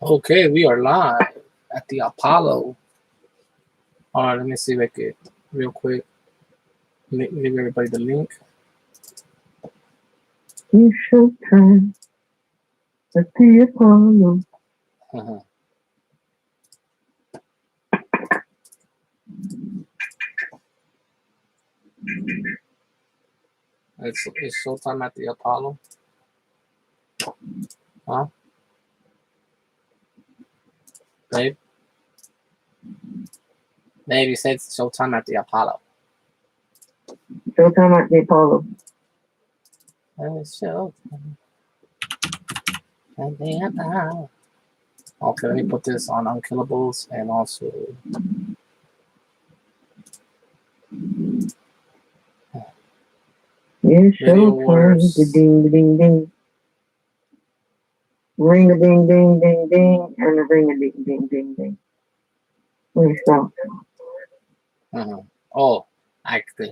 Okay, we are live at the Apollo. All right, let me see if I can real quick give everybody the link. It's showtime at the Apollo. Uh-huh. It's showtime at the Apollo. Huh? Babe? Babe, you said it's showtime at the Apollo. Showtime at the Apollo. It's showtime at the Apollo. Okay, let me put this on Unkillables and also It's Video showtime. Wars. Ding, ding, ding. Ring a ding, ding, ding, ding, and a ring a ding, ding, ding, ding. Please stop. Uh-huh. Oh,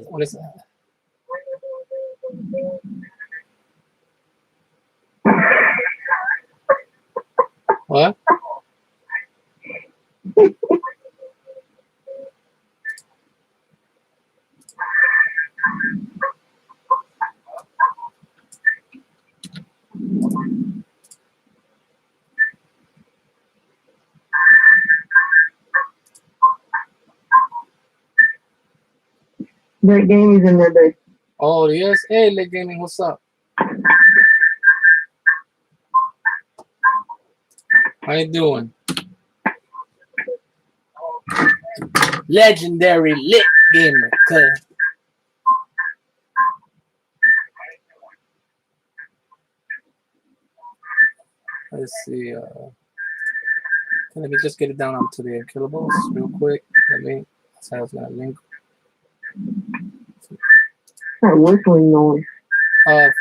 what is that? What? Great game is in there, babe. Oh, yes. Hey, Lit Gaming, what's up? How you doing? Legendary Lit Gamer. Let's see. Let me just get it down onto the Unkillables real quick. Let me. So I was gonna link. That whistling noise. I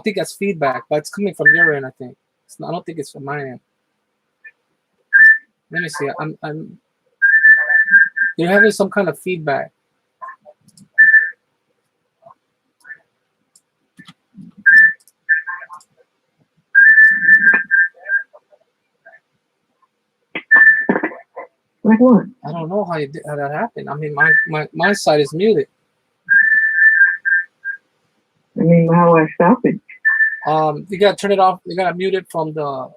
think that's feedback, but it's coming from your end. I think. I don't think it's from my end. Let me see. You're having some kind of feedback. Like what? I don't know how that happened. I mean, my side is muted. I mean, how do I stop it? You gotta turn it off. You gotta mute it from your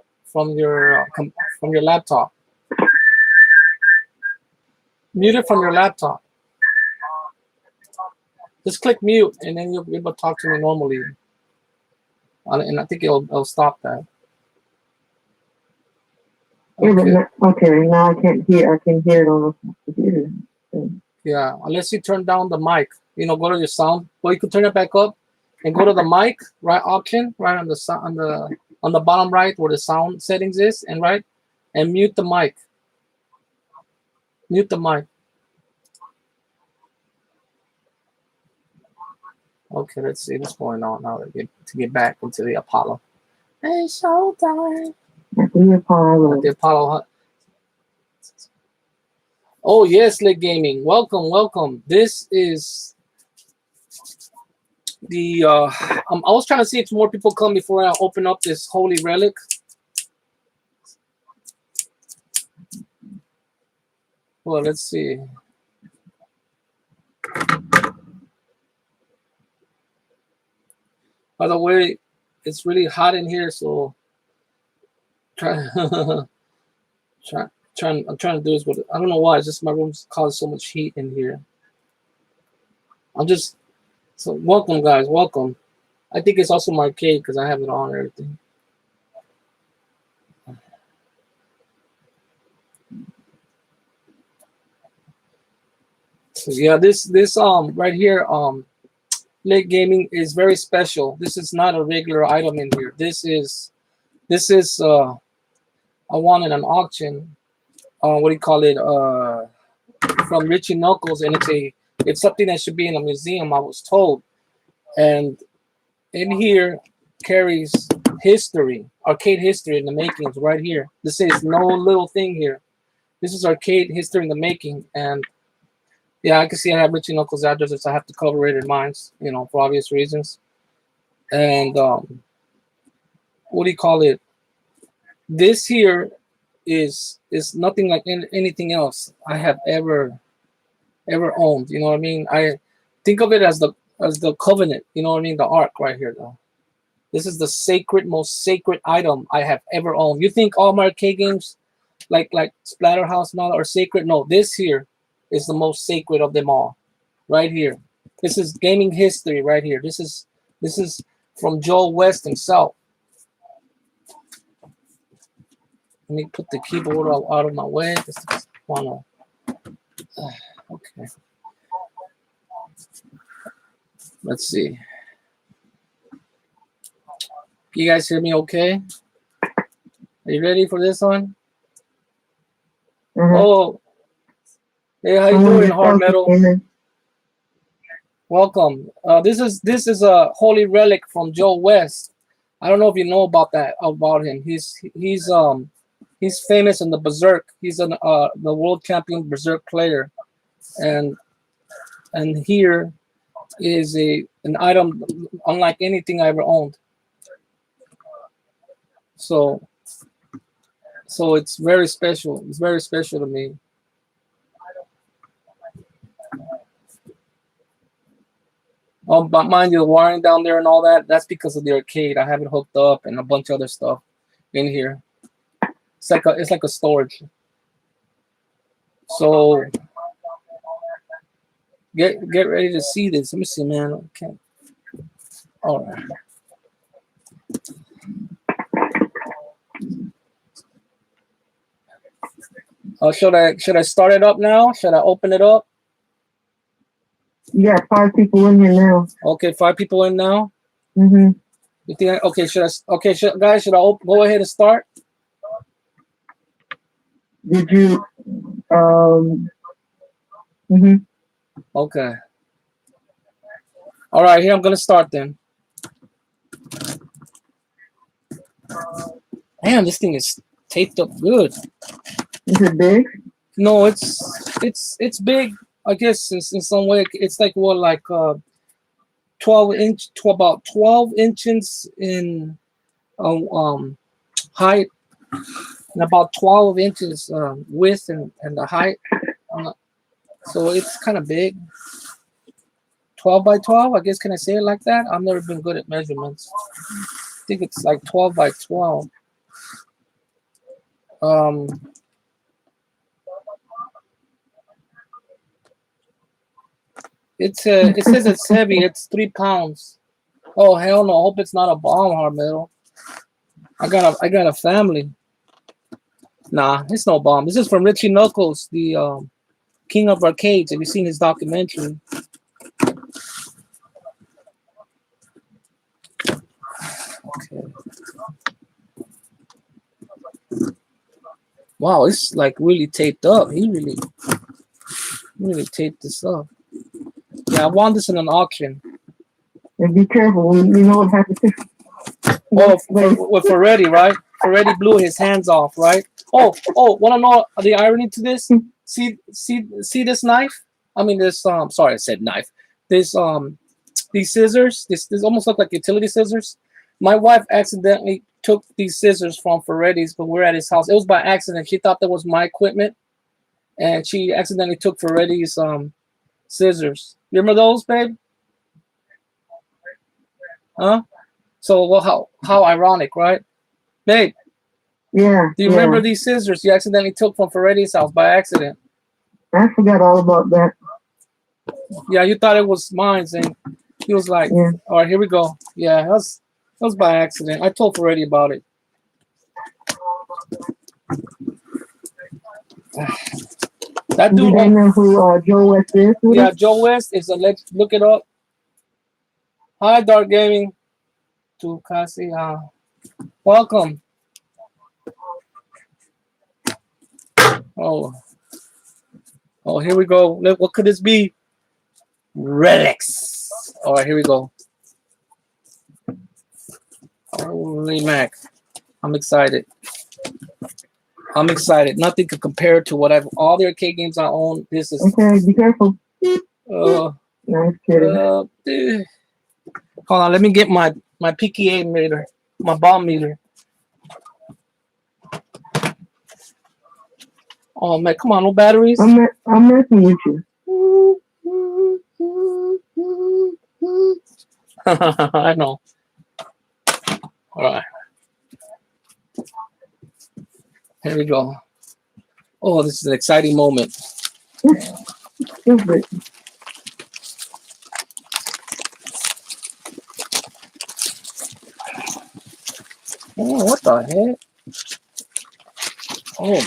laptop. Mute it from your laptop. Just click mute, and then you'll be able to talk to me normally. And I think it'll stop that. Okay. Yeah, but okay, now I can't hear. I can hear it on the computer. Yeah, unless you turn down the mic. Go to your sound. Well, you can turn it back up, and go to the mic right option right on the bottom right where the sound settings is, and mute the mic. Mute the mic. Okay, let's see what's going on now to get back into the Apollo. Hey, showtime. At the Apollo. At the Apollo. Oh yes, Lit Gaming. Welcome. This is the I was trying to see if more people come before I open up this holy relic. Well, let's see. By the way, it's really hot in here, so I'm trying to do this, but I don't know why. It's just my room's caused so much heat in here. So welcome, guys. Welcome. I think it's also my arcade because I have it on and everything. So yeah, this right here, Lit Gaming is very special. This is not a regular item in here. This is I won in an auction. What do you call it? From Richie Knuckles, and it's something that should be in a museum, I was told. And in here carries history, arcade history in the makings right here. This is no little thing here. This is arcade history in the making. And yeah, I can see I have Richie Knuckles addresses. I have to cover it in mine, for obvious reasons. And what do you call it? This here is nothing like anything else I have ever owned. You know what I mean? I think of it as the covenant. You know what I mean? The ark right here, though. This is the most sacred item I have ever owned. You think all my arcade games, like Splatterhouse and all, are sacred? No, this here is the most sacred of them all. Right here, this is gaming history. Right here, this is from Joel West himself. Let me put the keyboard out of my way. Just wanna. Okay. Let's see. You guys hear me okay? Are you ready for this one? Oh, hey, how you doing, Hard Metal? Welcome. This is a holy relic from Joe West. I don't know if you know about him. He's famous in the Berserk. He's the world champion Berserk player, and here is an item unlike anything I ever owned. So it's very special. It's very special to me. But mind you, the wiring down there and all that, that's because of the arcade. I have it hooked up and a bunch of other stuff in here. It's like a storage. So get ready to see this. Let me see, man. Okay. All right. Should I start it up now? Should I open it up? You got 5 people in here now. Okay, 5 people in now. Mm-hmm. You think? Okay, guys, should I go ahead and start? Did you? Mm-hmm. Okay. All right, here I'm gonna start then. Damn, this thing is taped up good. Is it big? No, it's big. I guess in some way it's like what, like 12 inch to about 12 inches in height and about 12 inches width and the height. So it's kind of big. 12 by 12, I guess. Can I say it like that? I've never been good at measurements. I think it's like 12 by 12. It says it's heavy. It's 3 pounds. Oh hell no! I hope it's not a bomb, Hard Metal. I got a family. Nah, it's no bomb. This is from Richie Knuckles, the king of arcades. Have you seen his documentary? Okay. Wow, it's like really taped up. He really taped this up. Yeah, I won this in an auction. And be careful. You know what happens. Oh, with Ferretti, right? Ferretti blew his hands off, right? Oh, want to know the irony to this? See this knife? I mean, this sorry, I said knife. This these scissors. This almost look like utility scissors. My wife accidentally took these scissors from Ferretti's, but we're at his house. It was by accident. She thought that was my equipment, and she accidentally took Ferretti's scissors. You remember those, babe? Huh? So, well, how ironic, right? Babe, Yeah. do you remember these scissors you accidentally took from Ferretti's house by accident? I forgot all about that. Yeah, you thought it was mine, and he was like, yeah. All right, here we go. Yeah, that was by accident. I told Ferretti about it. That dude. Do you know who Joe West is? Yeah, Joe West is let's look it up. Hi, Dark Gaming. To Kasi. Welcome. Oh, here we go. What could this be? Relics. All right, here we go. Holy Mac. I'm excited. Nothing can compare to what all the arcade games I own. This is okay. Be careful. Nice kidding. Hold on, let me get my PKA meter, my bomb meter. Oh man, come on, no batteries. I'm messing with you. I know. All right, here we go. Oh, this is an exciting moment. Stupid. Oh, what the heck? Oh,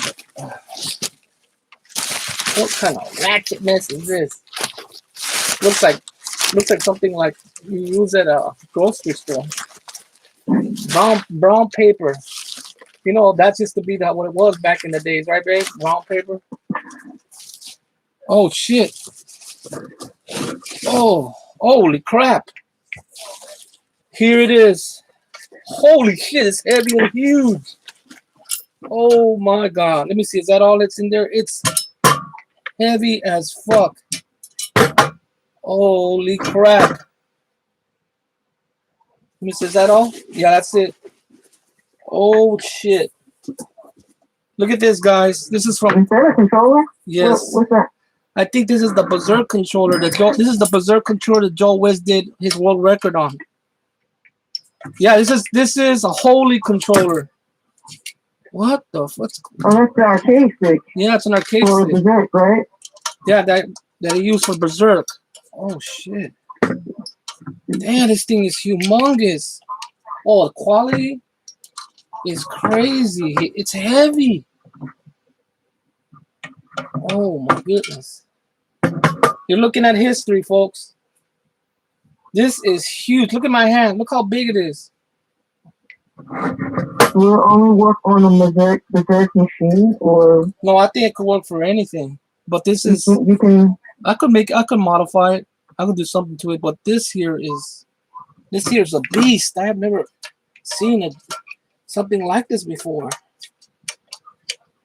what kind of ratchetness is this? Looks like something like you use at a grocery store. Brown paper. You know, that used to be what it was back in the days, right, babe? Brown paper. Oh shit. Oh, holy crap. Here it is. Holy shit, it's heavy and huge. Oh my god. Let me see. Is that all that's in there? It's heavy as fuck. Holy crap. Let me see. Is that all? Yeah, that's it. Oh shit. Look at this, guys. This is from. Is that a controller? Yes. What's that? I think this is the Berserk controller that this is the Berserk controller that Joe West did his world record on. Yeah, this is a holy controller. What the fuck? Oh, that's the arcade stick. Yeah, it's an arcade For stick. Berserk, right? Yeah, that he used for Berserk. Oh shit. Damn, this thing is humongous. Oh, the quality is crazy. It's heavy. Oh my goodness. You're looking at history, folks. This is huge. Look at my hand. Look how big it is. Will it only work on a Berserk machine, or No, I think it could work for anything. But this is you can? I could modify it. I could do something to it. But this here is a beast. I have never seen something like this before.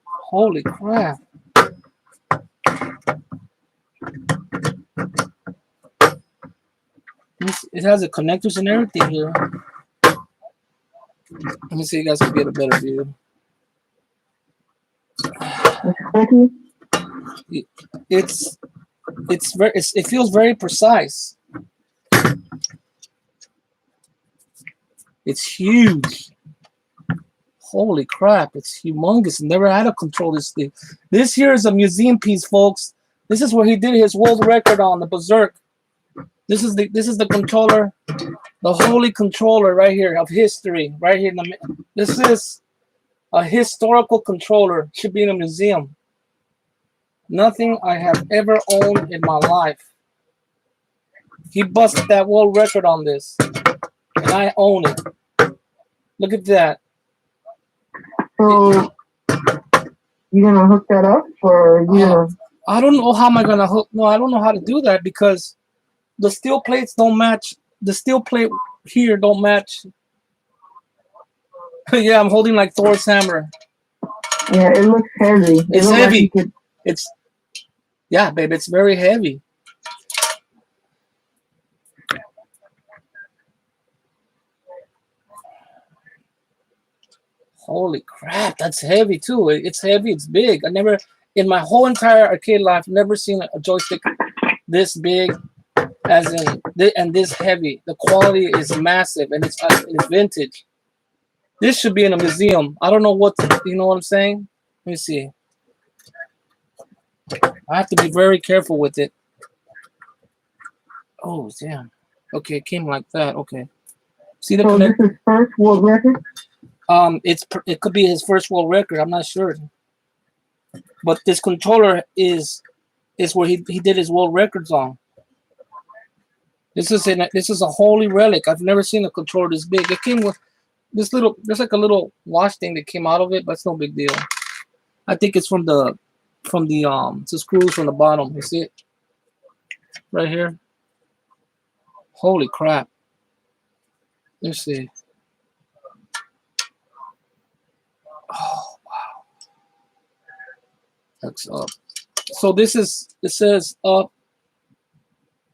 Holy crap. It has the connectors and everything here. Let me see, you guys can get a better view. It feels very precise. It's huge. Holy crap, it's humongous. Never had to control this thing. This here is a museum piece, folks. This is where he did his world record on the Berserk. This is the controller, the holy controller right here of history, right here in the. This is a historical controller. Should be in a museum. Nothing I have ever owned in my life. He busted that world record on this, and I own it. Look at that. So you gonna hook that up, or you gonna? I don't know how am I gonna hook. No, I don't know how to do that because the steel plates don't match. The steel plate here don't match. Yeah, I'm holding like Thor's hammer. Yeah, it looks heavy. It's heavy. It's yeah, babe. It's very heavy. Holy crap, that's heavy too. It's heavy. It's big. I never, in my whole entire arcade life, never seen a joystick this big, as in and this heavy. The quality is massive, and it's vintage. This should be in a museum. I don't know you know what I'm saying? Let me see. I have to be very careful with it. Oh damn. Okay, it came like that. Okay. See the So this is first world record? It could be his first world record. I'm not sure. But this controller is where he did his world records on. This is a holy relic. I've never seen a controller this big. It came with this little. There's like a little wash thing that came out of it, but it's no big deal. I think it's from the screws from the bottom. You see it right here? Holy crap! Let's see. Oh wow! That's up. So it says up.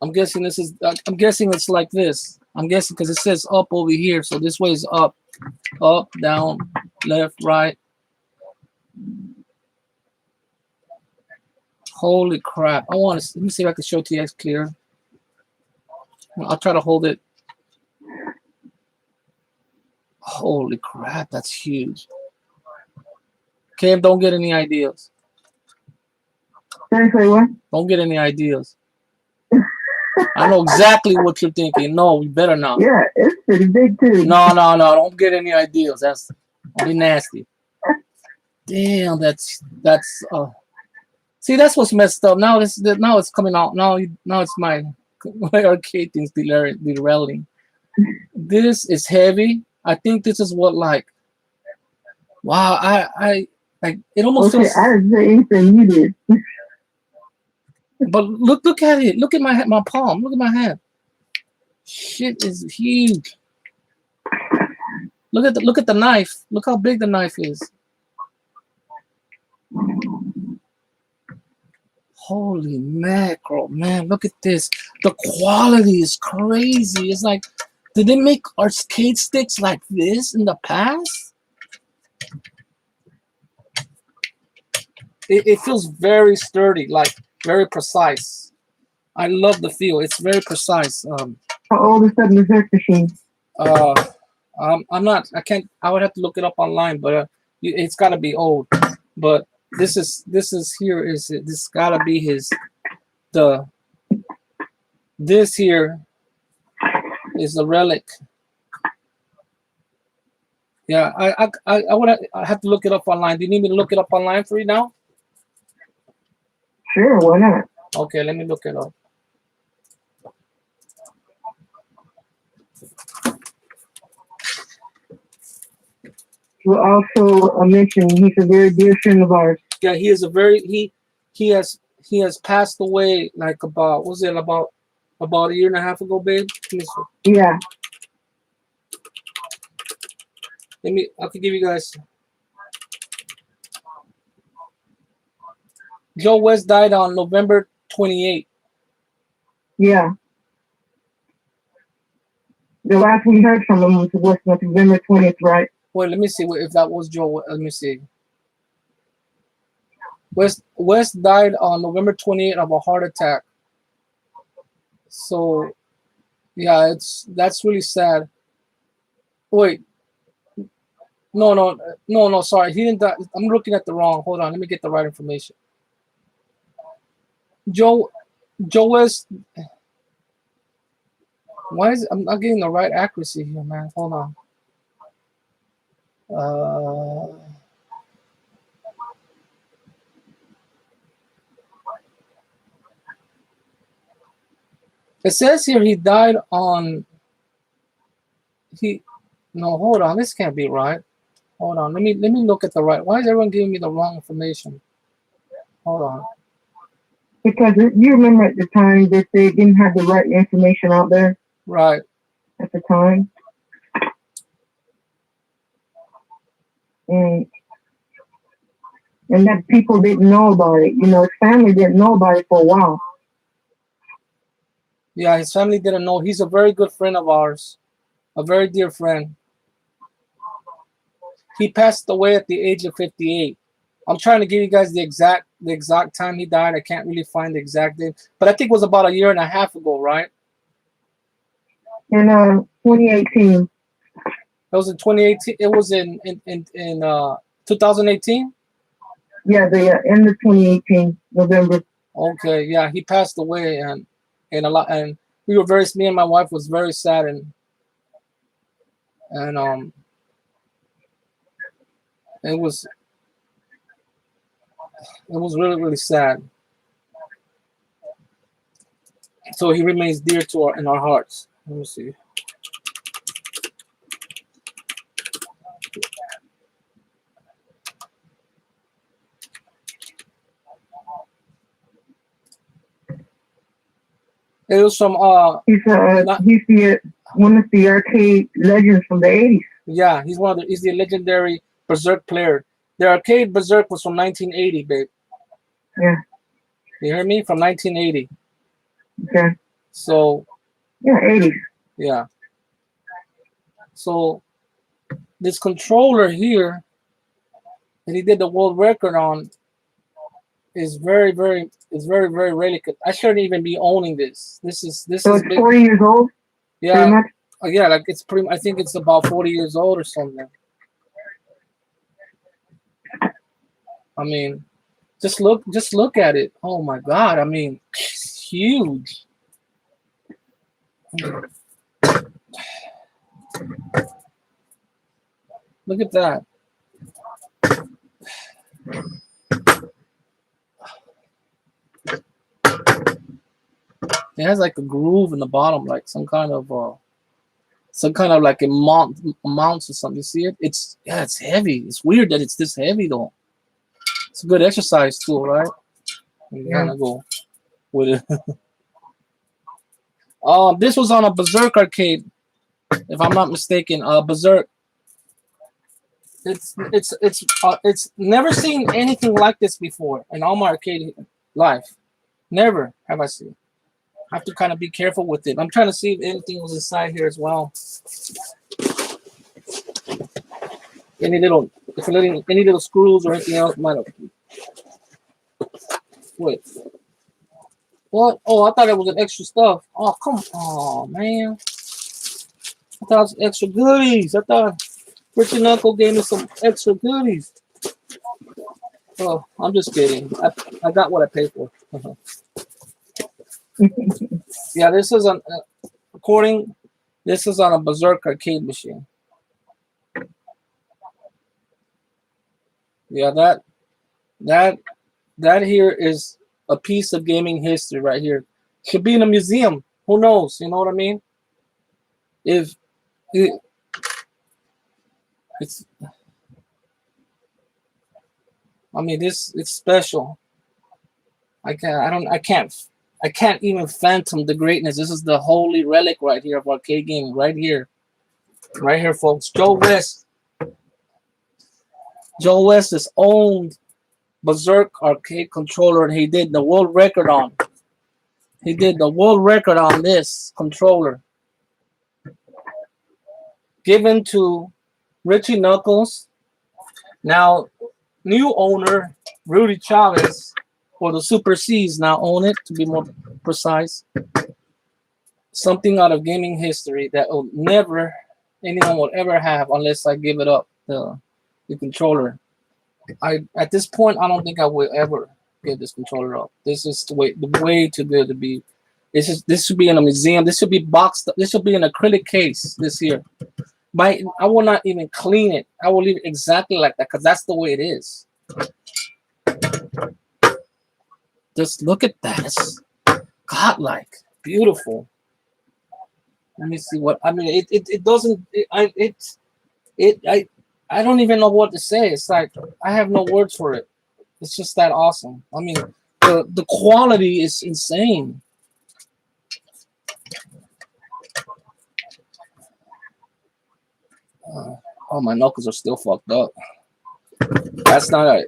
I'm guessing it's like this. I'm guessing because it says up over here. So this way is up, up, down, left, right. Holy crap! I want to let me see if I can show TX clear. I'll try to hold it. Holy crap! That's huge. Cam, don't get any ideas. Seriously, what? Don't get any ideas. I know exactly what you're thinking. No, we better not. Yeah, it's pretty big too. No. Don't get any ideas. That's be nasty. Damn, that's see, that's what's messed up. Now now it's coming out. Now it's my arcade things derailing. This is heavy. I think this is what like. Wow, I like it almost Okay, feels. I didn't say anything you did. But look at it. Look at my palm. Look at my hand. Shit is huge. Look at the knife. Look how big the knife is. Holy mackerel, man! Look at this. The quality is crazy. It's like, did they make arcade sticks like this in the past? It feels very sturdy, like very precise. I love the feel. It's very precise. How old is that Berserk machine? I'm not. I can't. I would have to look it up online, but it's got to be old. But this is here. This got to be his. This here is the Relic. Yeah, I have to look it up online. Do you need me to look it up online for you now? Sure, why not? Okay, let me look it up. We'll also mention he's a very dear friend of ours. Yeah, he is a very he has passed away like about was it about a year and a half ago, babe? Yeah. I could give you guys. Joe West died on November 28th. Yeah. The last we heard from him was November 20th, right? Wait, let me see if that was Joe. Let me see. West died on November 28th of a heart attack. So, yeah, that's really sad. Wait, no, sorry, he didn't die. I'm looking at the wrong. Hold on, let me get the right information. Joe West. Why is I'm not getting the right accuracy here, man? Hold on. It says here he died on. No, hold on. This can't be right. Hold on. Let me look at the right. Why is everyone giving me the wrong information? Hold on. Because you remember at the time that they didn't have the right information out there. Right. At the time. And that people didn't know about it. You know, his family didn't know about it for a while. Yeah, his family didn't know. He's a very good friend of ours. A very dear friend. He passed away at the age of 58. I'm trying to give you guys the exact time he died. I can't really find the exact date, but I think it was about a year and a half ago, right? In 2018. It was in 2018. It was in 2018. Yeah, the end of 2018, November. Okay, yeah, he passed away, and we were me and my wife was very sad, and it was really, really sad. So he remains dear to in our hearts. Let me see. It was from he's one of the arcade legends from the 80s. Yeah, he's the legendary Berserk player. The arcade Berserk was from 1980, babe. Yeah. You hear me? From 1980. Okay. So. Yeah, 80s. Yeah. So this controller here that he did the world record on is very, very. It's very, very relic. I shouldn't even be owning this. This So is it's big. 40 years old, pretty Yeah, much. yeah. Like it's pretty. I think it's about 40 years old or something. I mean, just look at it. Oh my God. I mean, it's huge. Look at that. It has like a groove in the bottom, like some kind of like a mounts or something. You see it? It's yeah, it's heavy. It's weird that it's this heavy though. It's a good exercise tool, right? You Yeah. kind of go with it. This was on a Berserk arcade, if I'm not mistaken. Berserk. It's never seen anything like this before in all my arcade life. Never have I seen. I have to kind of be careful with it. I'm trying to see if anything was inside here as well. Any little, any little screws or anything else might have. Wait, what? Oh, I thought it was an extra stuff. Oh, come on, man. I thought it was extra goodies. I thought Richard Knuckle gave me some extra goodies. Oh, I'm just kidding. I got what I paid for. Yeah, this is on recording. This is on a Berserk arcade machine. Yeah, that that here is a piece of gaming history right here. Should be in a museum. Who knows? You know what I mean? If it, it's, I mean, this it's special. I can't even phantom the greatness. This is the holy relic right here of arcade gaming. Right here, folks. Joe West has owned Berserk arcade controller, and he did the world record on. He did the world record on this controller, given to Richie Knuckles. Now, new owner Rudy Chavez, or the Super C's now own it, to be more precise. Something out of gaming history that will never anyone will ever have unless I give it up the controller. At this point I don't think I will ever give this controller up. This is the way too good to be. This should be in a museum. This should be boxed up. This should be an acrylic case this year. I will not even clean it. I will leave it exactly like that because that's the way it is. Just look at that. It's godlike, beautiful. Let me see what I mean. It doesn't. I don't even know what to say. It's like I have no words for it. It's just that awesome. I mean, the quality is insane. Oh, my knuckles are still fucked up. That's not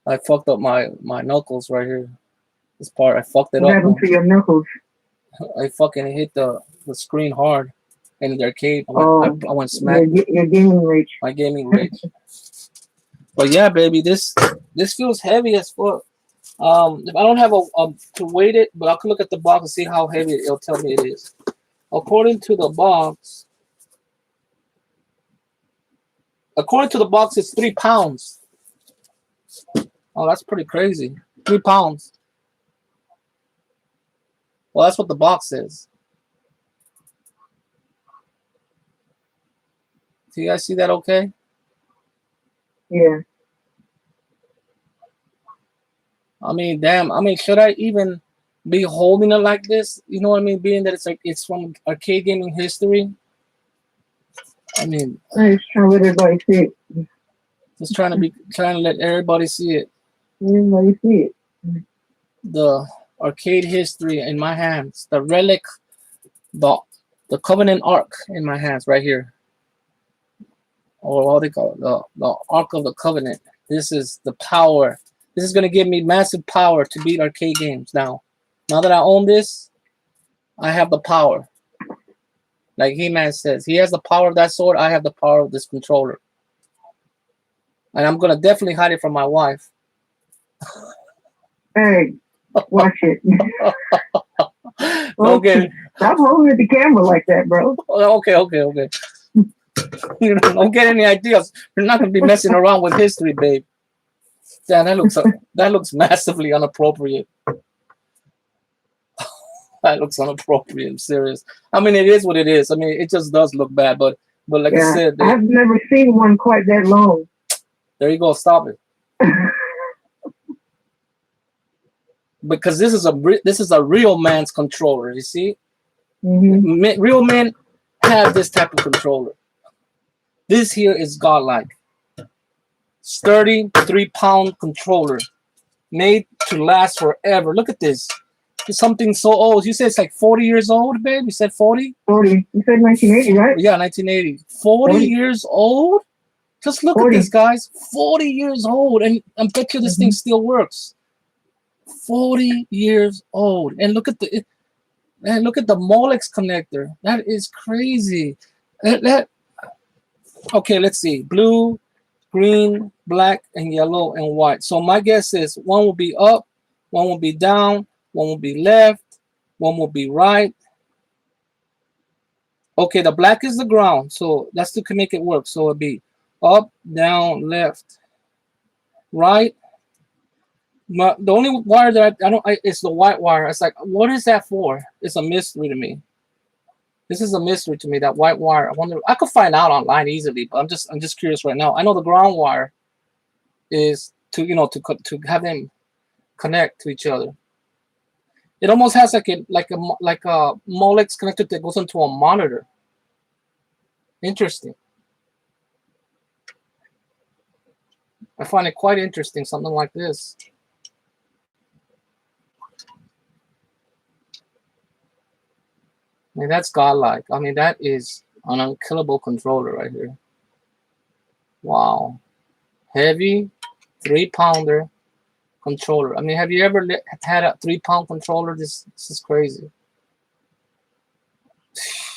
I fucked up my knuckles right here. This part I fucked it What up. happened to your knuckles? I fucking hit the screen hard in the arcade. I went smack. Your gaming rage. My gaming rage. But yeah, baby, this feels heavy as fuck. If I don't have a to weight it, but I can look at the box and see how heavy it'll tell me it is. According to the box, it's 3 pounds. Oh, that's pretty crazy. 3 pounds. Well, that's what the box says. Do you guys see that okay? Yeah. I mean, damn. I mean, should I even be holding it like this? You know what I mean? Being that it's from arcade gaming history. I mean, Nice. Trying to let everybody see it. just trying to let everybody see it. Everybody see it. The arcade history in my hands. The relic, the Covenant Ark in my hands right here. Or what they call it, the Ark of the Covenant. This is the power. This is gonna give me massive power to beat arcade games now. Now that I own this, I have the power. Like He-Man says, he has the power of that sword. I have the power of this controller. And I'm gonna definitely hide it from my wife. Hey, watch it. Don't get it. Stop holding the camera like that, bro. Okay. You know, don't get any ideas. You're not gonna be messing around with history, babe. Damn, that looks massively inappropriate. That looks inappropriate. I'm serious. I mean, it is what it is. I mean, it just does look bad, but like I Yeah, said, I've never seen one quite that long. there you go. Stop it. Because this is a real man's controller. You see, real men have this type of controller. This here is godlike. Sturdy 3-pound controller made to last forever. Look at this. It's something so old. You said it's like 40 years old, babe? You said 40? 40. You said 1980, right? Yeah, 1980. 40 years old? Just look 40. at this, guys. 40 years old. And I bet you this thing still works. 40 years old. And look at the Molex connector. That is crazy. Okay, let's see. Blue, green, black, and yellow, and white. So my guess is one will be up, one will be down, one will be left, one will be right. Okay, the black is the ground, so that's to make it work. So it'll be up, down, left, right. The only wire that I don't it's the white wire. It's like, what is that for? It's a mystery to me. This is a mystery to me, that white wire. I wonder, I could find out online easily, but I'm just curious right now. I know the ground wire is to to have them connect to each other. It almost has like a Molex connector that goes into a monitor. Interesting. I find it quite interesting, something like this. I mean, that's godlike. I mean, that is an unkillable controller right here. Wow. Heavy 3-pounder controller. I mean, have you ever had a 3-pound controller? This is crazy.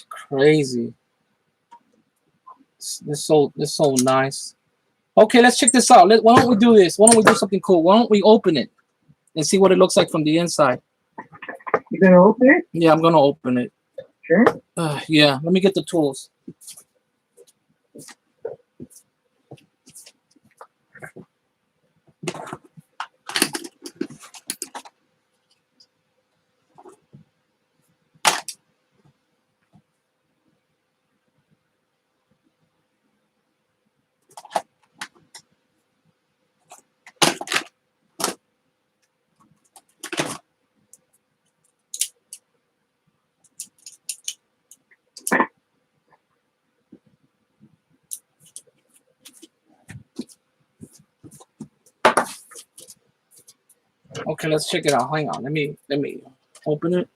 Crazy. This is so nice. Okay, let's check this out. Why don't we do this? Why don't we do something cool? Why don't we open it and see what it looks like from the inside? You gonna open it? Yeah, I'm gonna open it. Sure. Yeah, let me get the tools. Okay, let's check it out. Hang on. Let me open it.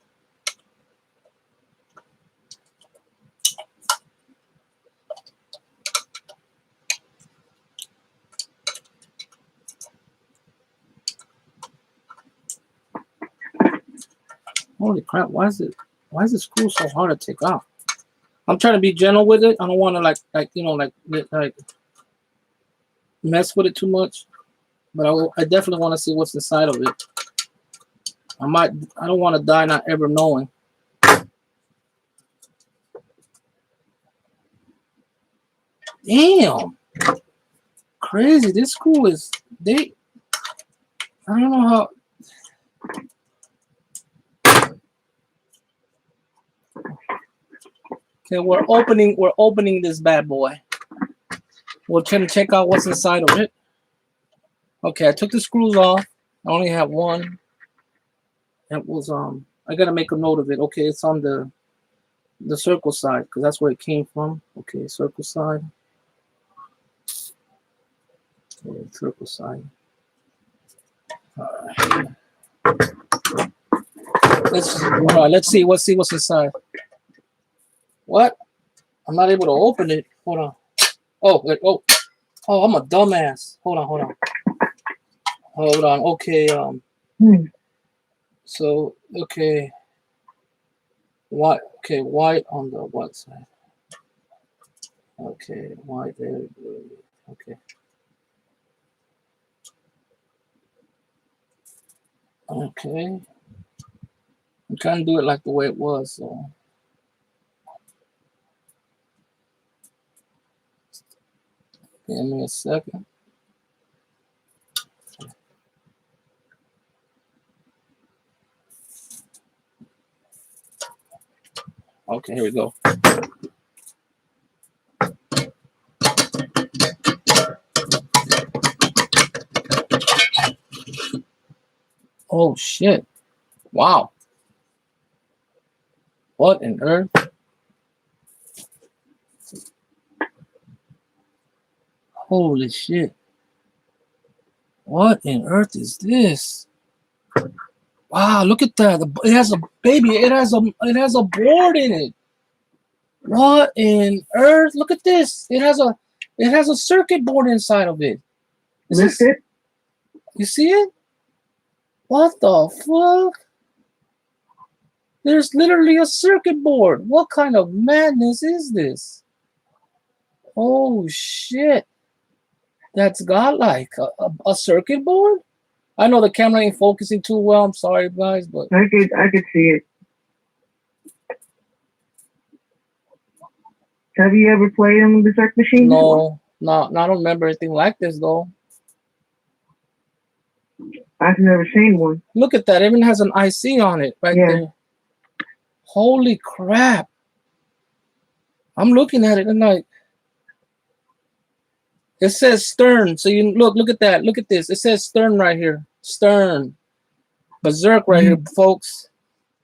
Holy crap, why is the screw so hard to take off? I'm trying to be gentle with it. I don't want to like mess with it too much. But I definitely want to see what's inside of it. I don't want to die not ever knowing. Damn. Crazy. This screw is I don't know how. Okay, we're opening this bad boy. We're trying to check out what's inside of it. Okay, I took the screws off. I only have one. That was I gotta make a note of it. Okay, it's on the circle side because that's where it came from. Okay, circle side. Okay, circle side. All right. Let's see what's inside. What? I'm not able to open it. Hold on. Oh, I'm a dumbass. Hold on. Okay. So okay. White. Okay, white on the what side? Okay, white there. Okay. Okay. I'm trying to do it like the way it was. So give me a second. Okay, here we go. Oh shit. Wow. What on earth? Holy shit. What on earth is this? Wow, look at that. It has a baby. It has a board in it. What in earth? Look at this. It has a circuit board inside of it. Lift it. You see it? What the fuck? There's literally a circuit board. What kind of madness is this? Oh shit. That's godlike. A circuit board? I know the camera ain't focusing too well. I'm sorry, guys, but I could see it. Have you ever played on the Berserk machine? no, I don't remember anything like this though. I've never seen one. Look at that. It even has an IC on it right there. Holy crap. I'm looking at it and like it says Stern. So you look at that. Look at this. It says Stern right here. Stern. Berserk right here, folks.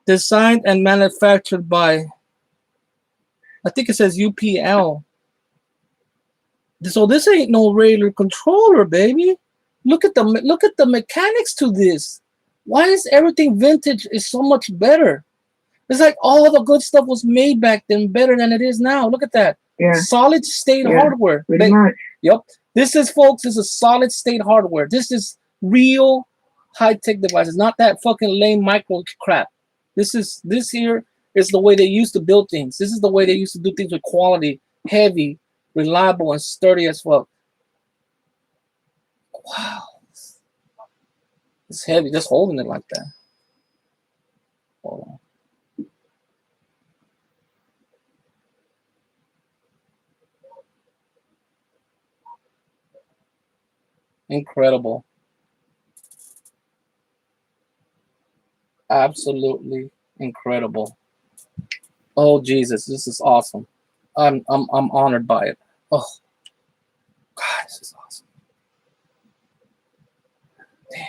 Designed and manufactured by, I think it says UPL. So this ain't no regular controller, baby. Look at the mechanics to this. Why is everything vintage is so much better? It's like all the good stuff was made back then better than it is now. Look at that. Yeah. Solid state hardware. Pretty much. Yep. This is, folks, this is solid state hardware. This is real high-tech devices, not that fucking lame micro crap. This here is the way they used to build things. This is the way they used to do things with quality, heavy, reliable, and sturdy as fuck. Wow. It's heavy, just holding it like that. Hold on. Incredible. Absolutely incredible. Oh Jesus, this is awesome. I'm honored by it. Oh God, this is awesome. Damn.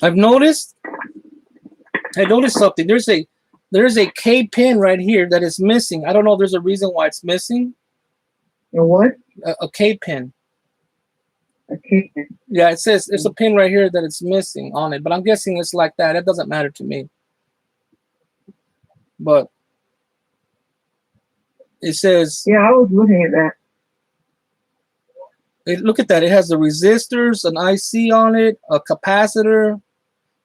I noticed something. There's a K pin right here that is missing. I don't know if there's a reason why it's missing. A what? A K pin. A K pin. Yeah, it says there's a pin right here that it's missing on it, but I'm guessing it's like that. It doesn't matter to me. But it says. Yeah, I was looking at that. Look at that. It has the resistors, an IC on it, a capacitor,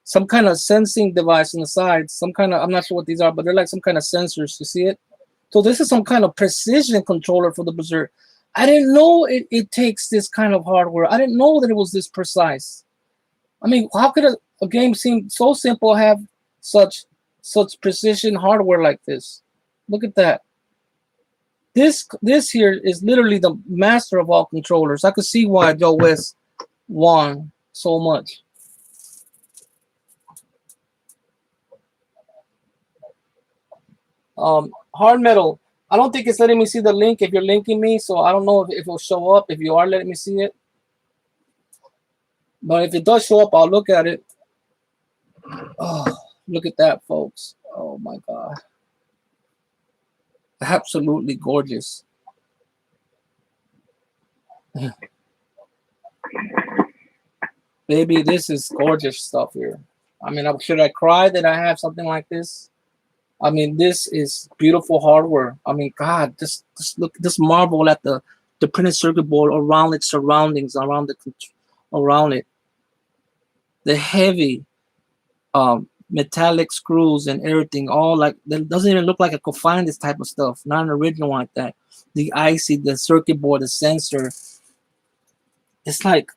some kind of sensing device on the sides. Some kind of, I'm not sure what these are, but they're like some kind of sensors. You see it? So this is some kind of precision controller for the Berserk. I didn't know it takes this kind of hardware. I didn't know that it was this precise. I mean, how could a game seem so simple have such precision hardware like this? Look at that. This here is literally the master of all controllers. I could see why Joe West won so much. Hard metal. I don't think it's letting me see the link if you're linking me, so I don't know if it'll show up if you are letting me see it. But if it does show up, I'll look at it. Oh, look at that, folks. Oh my God. Absolutely gorgeous. Baby, this is gorgeous stuff here. I mean, should I cry that I have something like this? I mean, this is beautiful hardware. I mean, God, just look, just marvel at the printed circuit board around its surroundings, around it. The heavy metallic screws and everything, all like, that doesn't even look like I could find this type of stuff. Not an original like that. The the circuit board, the sensor. It's like,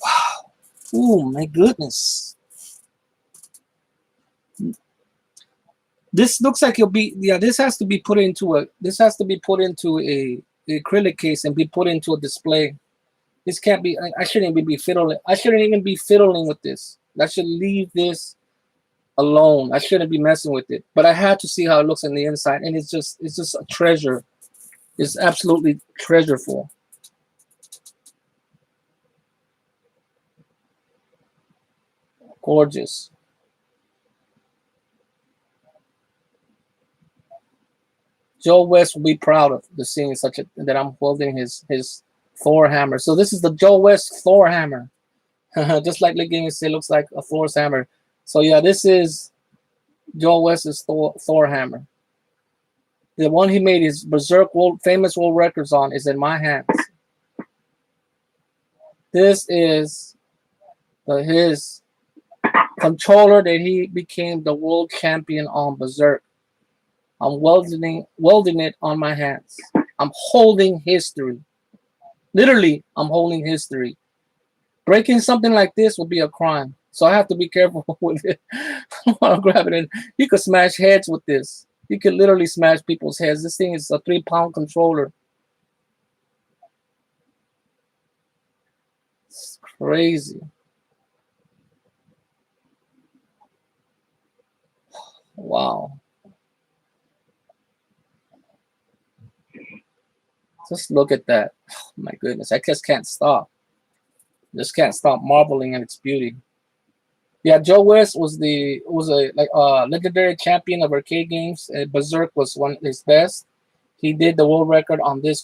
wow. Oh my goodness. This looks like it'll be, yeah, this has to be put into a acrylic case and be put into a display. This can't be, I shouldn't even be fiddling. I shouldn't even be fiddling with this. I should leave this alone. I shouldn't be messing with it. But I had to see how it looks on the inside, and it's just a treasure. It's absolutely treasureful. Gorgeous. Joe West will be proud of the seeing such a that I'm holding his Thor hammer. So this is the Joe West Thor hammer. Just like the game it looks like a Thor's hammer. So yeah, this is Joe West's Thor hammer. The one he made his Berserk famous world records on is in my hands. This is his controller that he became the world champion on Berserk. I'm welding it on my hands. I'm holding history. Literally, I'm holding history. Breaking something like this would be a crime. So I have to be careful with it. While I'm grabbing it. You could smash heads with this. You could literally smash people's heads. This thing is a 3-pound controller. It's crazy. Wow. Just look at that. Oh, my goodness. I just can't stop. Just can't stop marveling at its beauty. Yeah, Joe West was a legendary champion of arcade games. Berserk was one of his best. He did the world record on this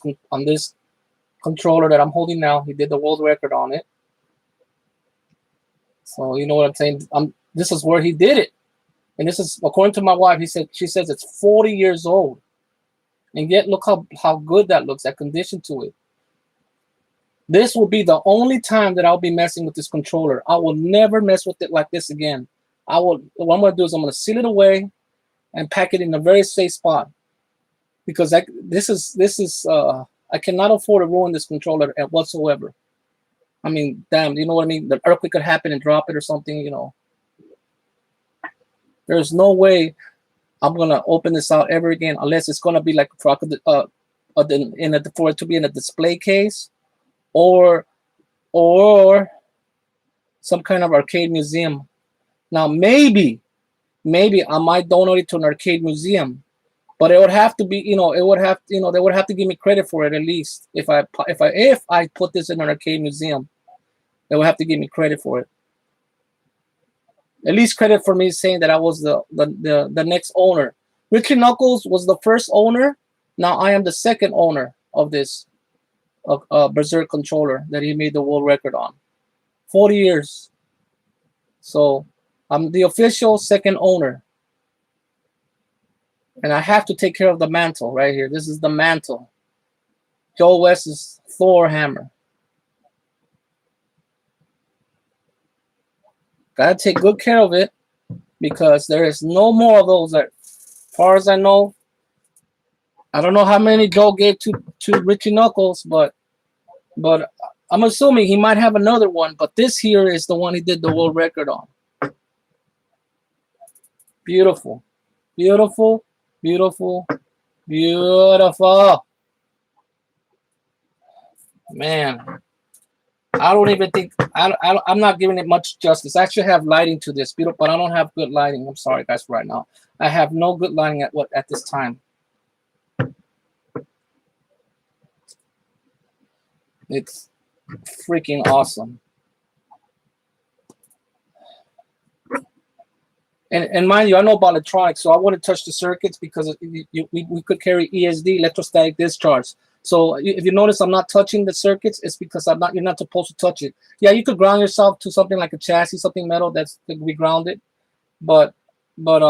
controller that I'm holding now. He did the world record on it. So you know what I'm saying? This is where he did it, and this is according to my wife. She says it's 40 years old, and yet look how good that looks. That condition to it. This will be the only time that I'll be messing with this controller. I will never mess with it like this again. What I'm going to do is I'm going to seal it away and pack it in a very safe spot, because I cannot afford to ruin this controller whatsoever. I mean, damn, you know what I mean? The earthquake could happen and drop it or something, you know. There's no way I'm going to open this out ever again unless it's going to be like for it to be in a display case. Or some kind of arcade museum. Now maybe I might donate it to an arcade museum, but it would have to be, they would have to give me credit for it at least. If I put this in an arcade museum, they would have to give me credit for it. At least credit for me saying that I was the next owner. Richie Knuckles was the first owner. Now I am the second owner of this Berserk controller that he made the world record on. 40 years. So I'm the official second owner. And I have to take care of the mantle right here. This is the mantle. Joe West's Thor hammer. Gotta take good care of it, because there is no more of those. As far as I know, I don't know how many Joe gave to Richie Knuckles, but I'm assuming he might have another one. But this here is the one he did the world record on. Beautiful, beautiful, beautiful, beautiful. Man, I don't even think I'm not giving it much justice. I should have lighting to this, but I don't have good lighting. I'm sorry, guys. Right now, I have no good lighting at this time. It's freaking awesome. And mind you, I know about electronics, so I wouldn't touch the circuits because we could carry ESD, electrostatic discharge. So if you notice I'm not touching the circuits, it's because you're not supposed to touch it. Yeah, you could ground yourself to something like a chassis, something metal that could be grounded, but I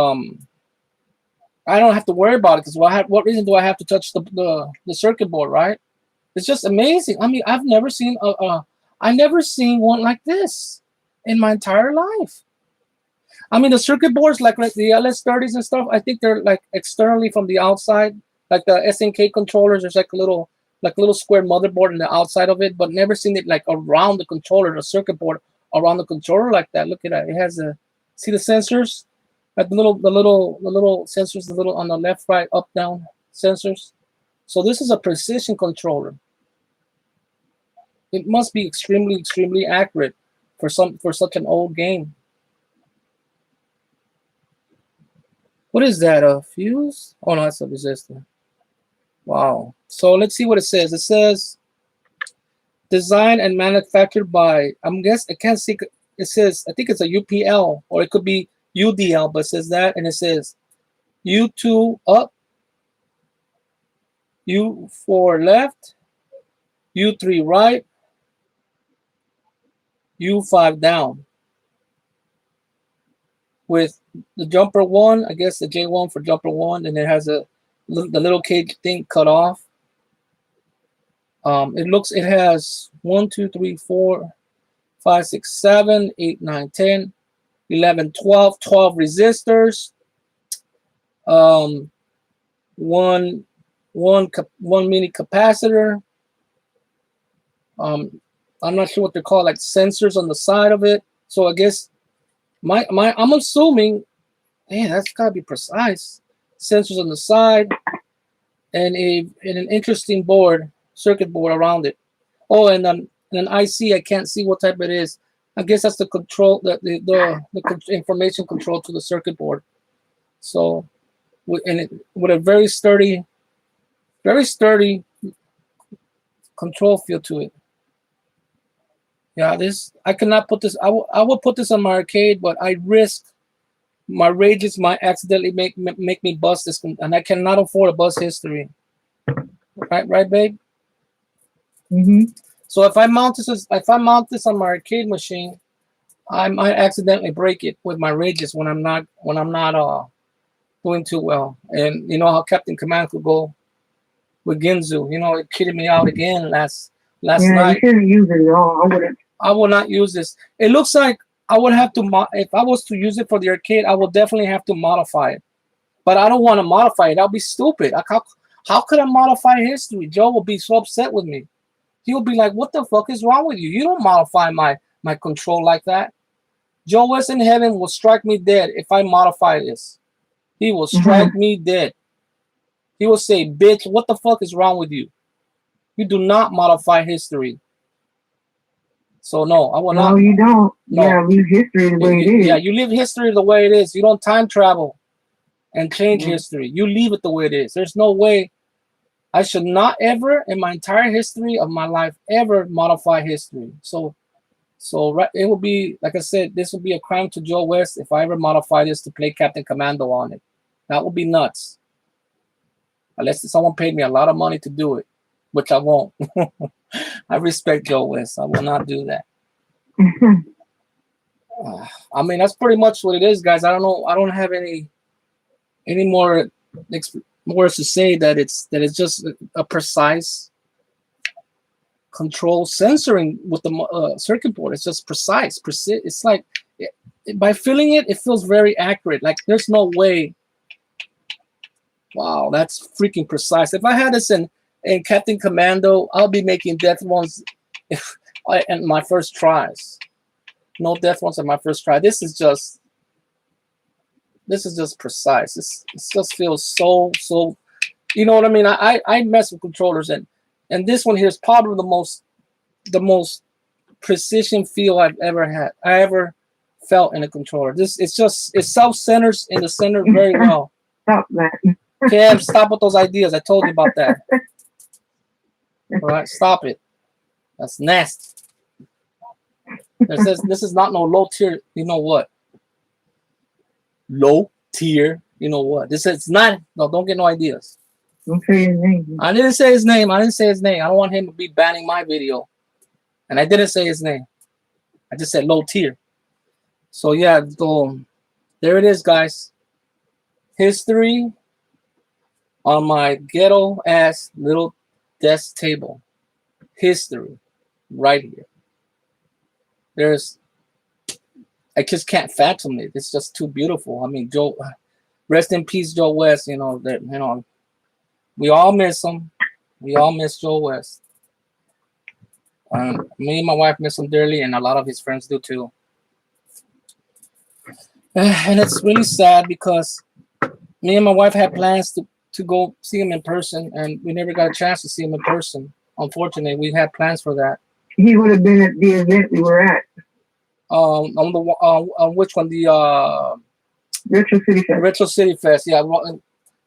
don't have to worry about it, because what reason do I have to touch the circuit board, right? It's just amazing. I mean, I've never seen one like this in my entire life. I mean, the circuit boards like the LS30s and stuff, I think they're like externally from the outside, like the SNK controllers. There's like a little square motherboard on the outside of it, but never seen it like around the controller, the circuit board around the controller like that. Look at that. It has a, see the sensors, like the little sensors, the little on the left, right, up, down sensors. So this is a precision controller. It must be extremely accurate for such an old game. What is that? A fuse? Oh no, that's a resistor. Wow. So let's see what it says. It says designed and manufactured by, I can't see, it says, I think it's a UPL or it could be UDL, but it says that, and it says U2 up, U4 left, U3 right, U5 down. With the jumper 1, I guess the J1 for jumper 1, and it has the little cage thing cut off. It has 1, 2, 3, 4, 5, 6, 7, 8, 9, 10, 11, 12 resistors. One mini capacitor. I'm not sure what they're called, like sensors on the side of it. So I guess I'm assuming, man, that's gotta be precise. Sensors on the side, and an interesting board, circuit board around it. Oh, and an IC. I can't see what type it is. I guess that's the control, the information control to the circuit board. So, with a very sturdy control feel to it. Yeah, I cannot put this. I will put this on my arcade, but I risk my rages might accidentally make me bust this, and I cannot afford a bust history. Right, babe. So if I mount this on my arcade machine, I might accidentally break it with my rages when I'm not doing too well. And you know how Captain Command could go with Ginzu. You know, it kidded me out again last night. You shouldn't use it at all. I wouldn't. I will not use this. It looks like I would have to, if I was to use it for the arcade, I will definitely have to modify it. But I don't want to modify it. That'll be stupid. How could I modify history? Joe will be so upset with me. He'll be like, what the fuck is wrong with you? You don't modify my control like that. Joe West in heaven will strike me dead if I modify this. He will strike me dead. He will say, bitch, what the fuck is wrong with you? You do not modify history. So no, I will not. No, you don't. No. Yeah, leave history the way it is. Yeah, you leave history the way it is. You don't time travel and change history. You leave it the way it is. There's no way. I should not ever, in my entire history of my life, ever modify history. So it will be, like I said, this will be a crime to Joe West if I ever modify this to play Captain Commando on it. That would be nuts. Unless someone paid me a lot of money to do it, which I won't. I respect Joe West. I will not do that. I mean, that's pretty much what it is, guys. I don't know. I don't have any more words to say that it's just a precise control censoring with the circuit board. It's just precise. It's like by feeling it, it feels very accurate. Like there's no way. Wow, that's freaking precise. If I had this in Captain Commando, I'll be making death ones and my first tries. No death ones on my first try. This is just precise. This just feels so. You know what I mean? I mess with controllers, and this one here is probably the most precision feel I've ever had. I ever felt in a controller. It self-centers in the center very well. Stop that. Cam, stop with those ideas. I told you about that. All right, stop it. That's nasty. It says this is not no low tier. You know what? Low tier. You know what? This is not. No, don't get no ideas. Don't say his name. I didn't say his name. I don't want him to be banning my video. And I didn't say his name. I just said low tier. So yeah, so there it is, guys. History on my ghetto ass little desk table. History right here. I just can't fathom it. It's just too beautiful. I mean, Joe, rest in peace, Joe West. You know, we all miss him. We all miss Joe West. Me and my wife miss him dearly, and a lot of his friends do too. And it's really sad because me and my wife had plans to go see him in person, and we never got a chance to see him in person. Unfortunately, we had plans for that. He would have been at the event we were at, On which one? The Retro City Fest. Retro City Fest. Yeah,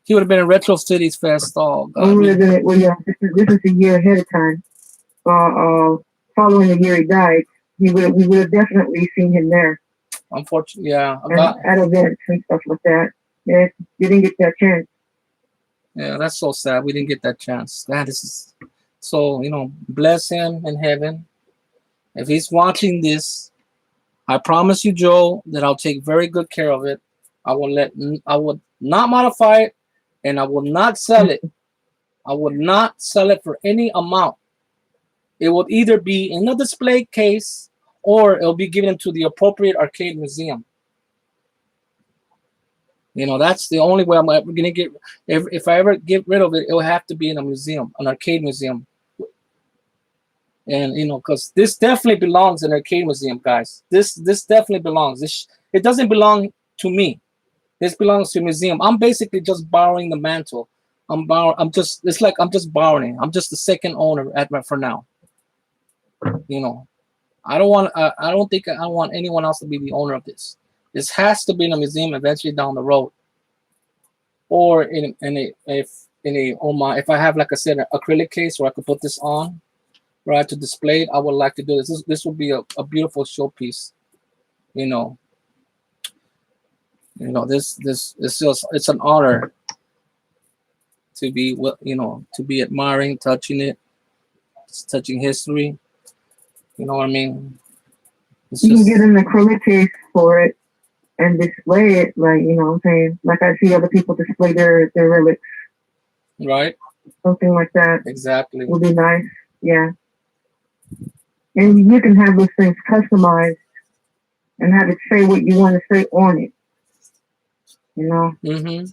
he would have been in Retro Cities Fest. Oh God, We would have been. Well, yeah, this is a year ahead of time. Following the year he died, we would have definitely seen him there. Unfortunately, yeah, At events and stuff like that. Yeah, you didn't get that chance. yeah, that's so sad. We didn't get that chance. That is so. Bless him in heaven. If he's watching this, I promise you, Joe, that I'll take very good care of it. I will not modify it, and I will not sell it. I will not sell it for any amount. It will either be in a display case or it'll be given to the appropriate arcade museum. That's the only way I'm ever gonna get. If I ever get rid of it, it will have to be in a museum, an arcade museum. And because this definitely belongs in an arcade museum, guys. This definitely belongs. It doesn't belong to me. This belongs to a museum. I'm basically just borrowing the mantle. It's like I'm just borrowing. I'm just the second owner for now. I don't think I want anyone else to be the owner of this. This has to be in a museum eventually down the road, or if I have, like I said, an acrylic case where I could put this on, right, to display it. I would like to do this. This will be a beautiful showpiece. This is just, it's an honor to be to be admiring, touching it, touching history. You know what I mean? You can get an acrylic case for it and display it, like, what I'm saying? Like I see other people display their relics. Right. Something like that. Exactly. Would be nice. Yeah. And you can have those things customized and have it say what you want to say on it. Mm-hmm.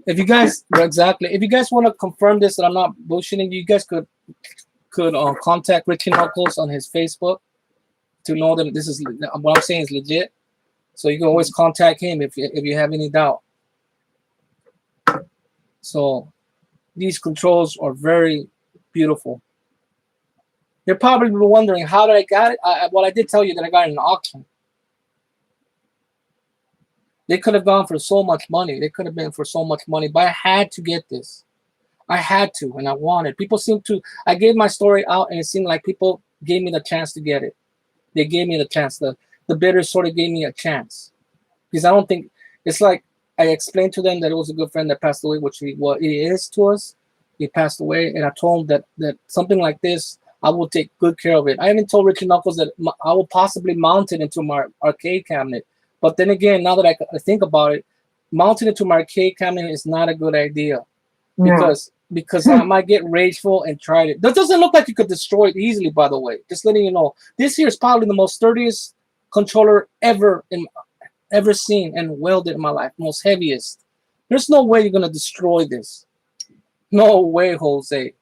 If you guys want to confirm this, that I'm not bullshitting, you guys could contact Richie Knuckles on his Facebook to know that this is what I'm saying is legit. So you can always contact him if you have any doubt. So these controls are very beautiful. You're probably wondering how did I got it. I did tell you that I got it in an auction. They could have gone for so much money. They could have been for so much money, but I had to get this. I had to, and I wanted. People seem to. I gave my story out, and it seemed like people gave me the chance to get it. They gave me the chance. The bidders sort of gave me a chance, because I don't think it's like I explained to them that it was a good friend that passed away, which he is to us. He passed away, and I told him that something like this, I will take good care of it. I even told Richie Knuckles that I will possibly mount it into my arcade cabinet. But then again, now that I think about it, mounting it to my arcade cabinet is not a good idea, because I might get rageful and try it. That doesn't look like you could destroy it easily, by the way. Just letting you know, this here is probably the most sturdiest controller ever seen and welded in my life. Most heaviest. There's no way you're gonna destroy this. No way, Jose.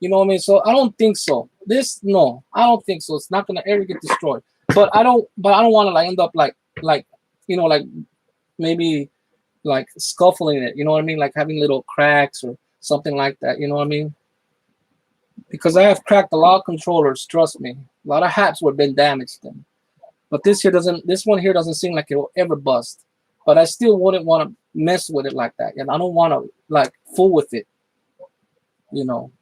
You know what I mean? So I don't think so. I don't think so. It's not gonna ever get destroyed. But I don't want to end up like maybe like scuffling it. You know what I mean? Like having little cracks or something like that. You know what I mean? Because I have cracked a lot of controllers. Trust me, a lot of hats would have been damaged then. But this one here doesn't seem like it will ever bust. But I still wouldn't want to mess with it like that, and I don't want to fool with it. I don't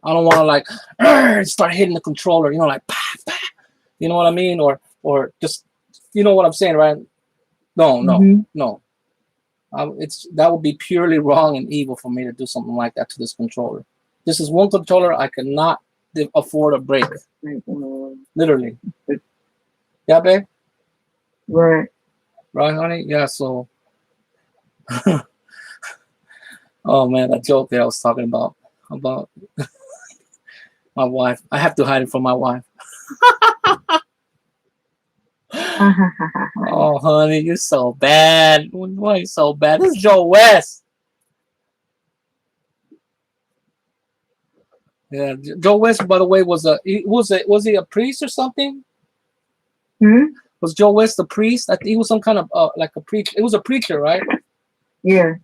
want to start hitting the controller. Bah, bah. You know what I mean? Or just, what I'm saying, right? No. That would be purely wrong and evil for me to do something like that to this controller. This is one controller I cannot afford a break. Literally. Yeah, babe? Right. Right, honey? Yeah, so. Oh, man, that joke that I was talking about my wife. I have to hide it from my wife. Oh, honey, you're so bad. Why are you so bad? This is Joe West. Yeah, Joe West, by the way, was he a priest or something? Hmm? Was Joe West a priest? I think he was some kind of like a preacher. It was a preacher, right? Yeah.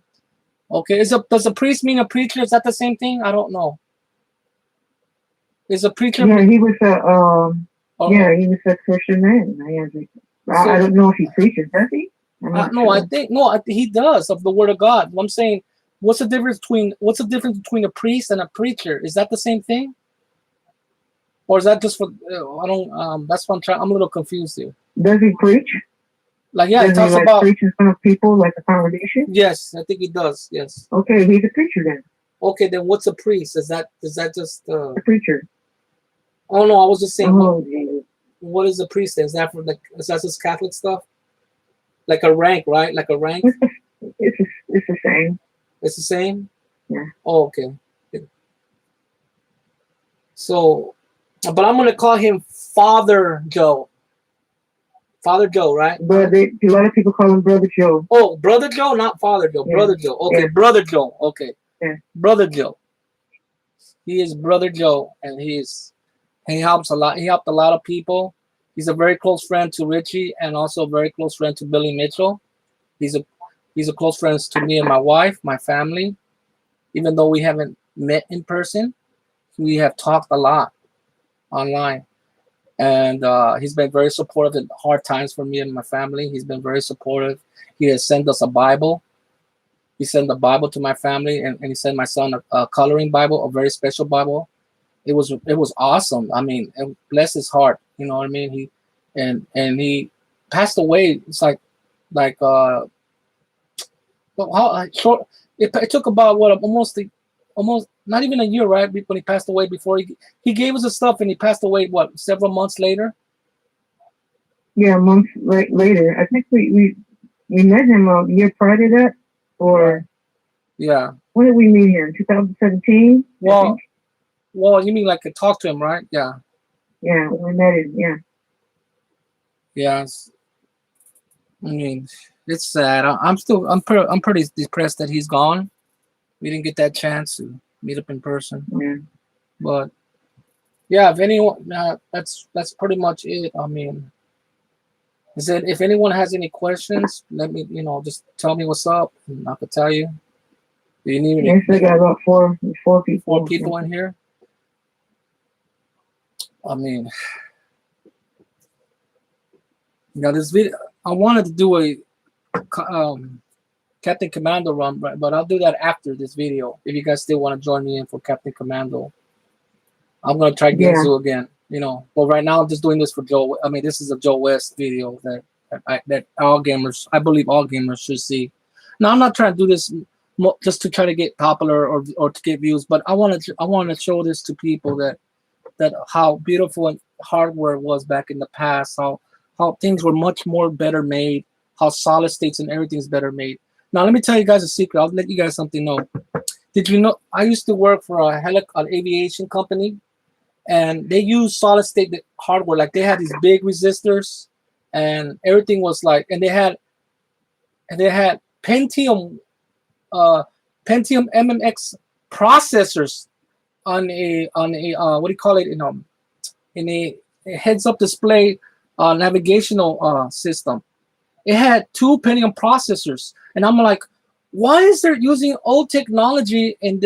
Okay, does a priest mean a preacher? Is that the same thing? I don't know. Is a preacher Yeah, he was a or yeah, he was a Christian man. I so? don't know if he preaches, does he? I'm not No, I sure. think no, he does of the Word of God. I'm saying, what's the difference between a priest and a preacher? Is that the same thing, or is that just for? I don't. That's what I'm trying. I'm a little confused here. Does he preach? Like, yeah, it Does he talks like about. preach in front of people like a congregation? Yes, I think he does. Yes. Okay, he's a preacher then. Okay, then what's a priest? Is that just? A preacher. Oh no, I was just saying Oh, Jesus. what is a priest? Is that for is that just Catholic stuff? Like a rank, right? Like a rank. It's it's the same. It's the same. Yeah. Oh, okay. So, but I'm gonna call him Father Joe. Father Joe, right? But a lot of people call him Brother Joe. Oh, Brother Joe, not Father Joe. Yeah. Brother Joe. Okay, Yeah. Brother Joe. Okay, Yeah. Brother Joe. He is Brother Joe, and he helps a lot. He helped a lot of people. He's a very close friend to Richie, and also a very close friend to Billy Mitchell. He's a he's a close friend to me and my wife, my family. Even though we haven't met in person, we have talked a lot online. And he's been very supportive in hard times for me and my family. He's been very supportive. He has sent us a Bible. He sent the Bible to my family, and he sent my son a coloring Bible, a very special Bible. It was awesome. I mean, bless his heart. You know what I mean? He passed away. It's like well, how short? It took about what almost not even a year, right? When he passed away, before he gave us the stuff, and he passed away what, several months later. Yeah, months later. I think we met him a year prior to that, Right. or Yeah. when did we meet him? 2017, I think. Well, you mean like to talk to him, right? Yeah. Yeah, we met him. Yeah. Yes. I mean, it's sad. I'm pretty depressed that he's gone. We didn't get that chance to meet up in person. Yeah. But yeah, if anyone, that's pretty much it. I mean, is that if anyone has any questions, let me, just tell me what's up, and I could tell you. Do you need any Yes, I got about four four people. people in here? I mean, this video, I wanted to do a Captain Commando run, but I'll do that after this video. If you guys still want to join me in for Captain Commando, I'm gonna try Yeah. Ginzu again. But right now I'm just doing this for Joe. I mean, this is a Joe West video that all gamers, I believe, all gamers should see. Now I'm not trying to do this just to try to get popular or to get views, but I want to show this to people that how beautiful and hardware was back in the past, how things were much more better made, how solid states and everything's better made. Now let me tell you guys a secret. I'll let you guys something know. Did you know I used to work for an aviation company, and they use solid state hardware. Like, they had these big resistors, and everything was like, and they had Pentium Pentium MMX processors on a what do you call it, in a heads up display navigational system. It had two Pentium processors, and I'm like, why is there using old technology in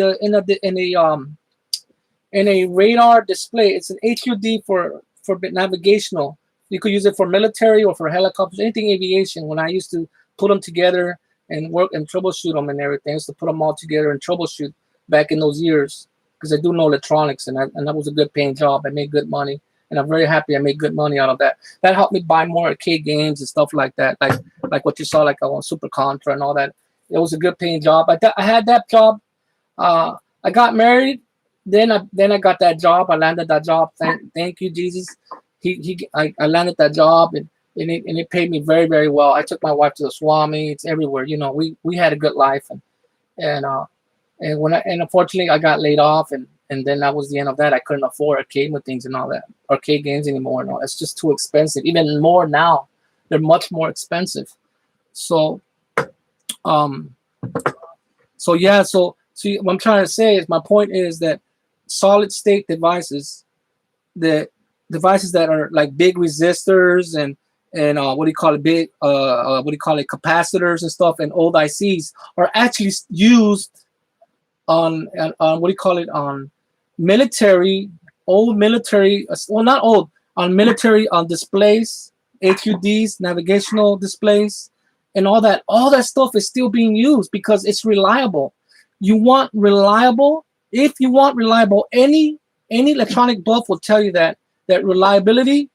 a radar display? It's an HUD for navigational. You could use it for military or for helicopters, anything aviation. When I used to put them together and work and troubleshoot them and everything, I used to put them all together and troubleshoot back in those years, because I do know electronics, and that was a good paying job. I made good money, and I'm very happy I made good money out of that. That helped me buy more arcade games and stuff like that, like what you saw, like on Super Contra and all that. It was a good paying job. I had that job. I got married. Then I got that job. I landed that job. Thank you, Jesus. I landed that job, and it paid me very, very well. I took my wife to the Swami. It's everywhere. We had a good life, and unfortunately I got laid off, and then that was the end of that. I couldn't afford arcade things and all that arcade games anymore. No, it's just too expensive. Even more now, they're much more expensive. So yeah. So see, what I'm trying to say is, my point is that solid state devices, the devices that are like big resistors and what do you call it, big what do you call it, capacitors and stuff, and old ICs are actually used on what do you call it, on military, old military, well not old, on military, on displays, HUDs, navigational displays, and all that stuff is still being used because it's reliable. You want reliable, if you want reliable, any electronic buff will tell you that reliability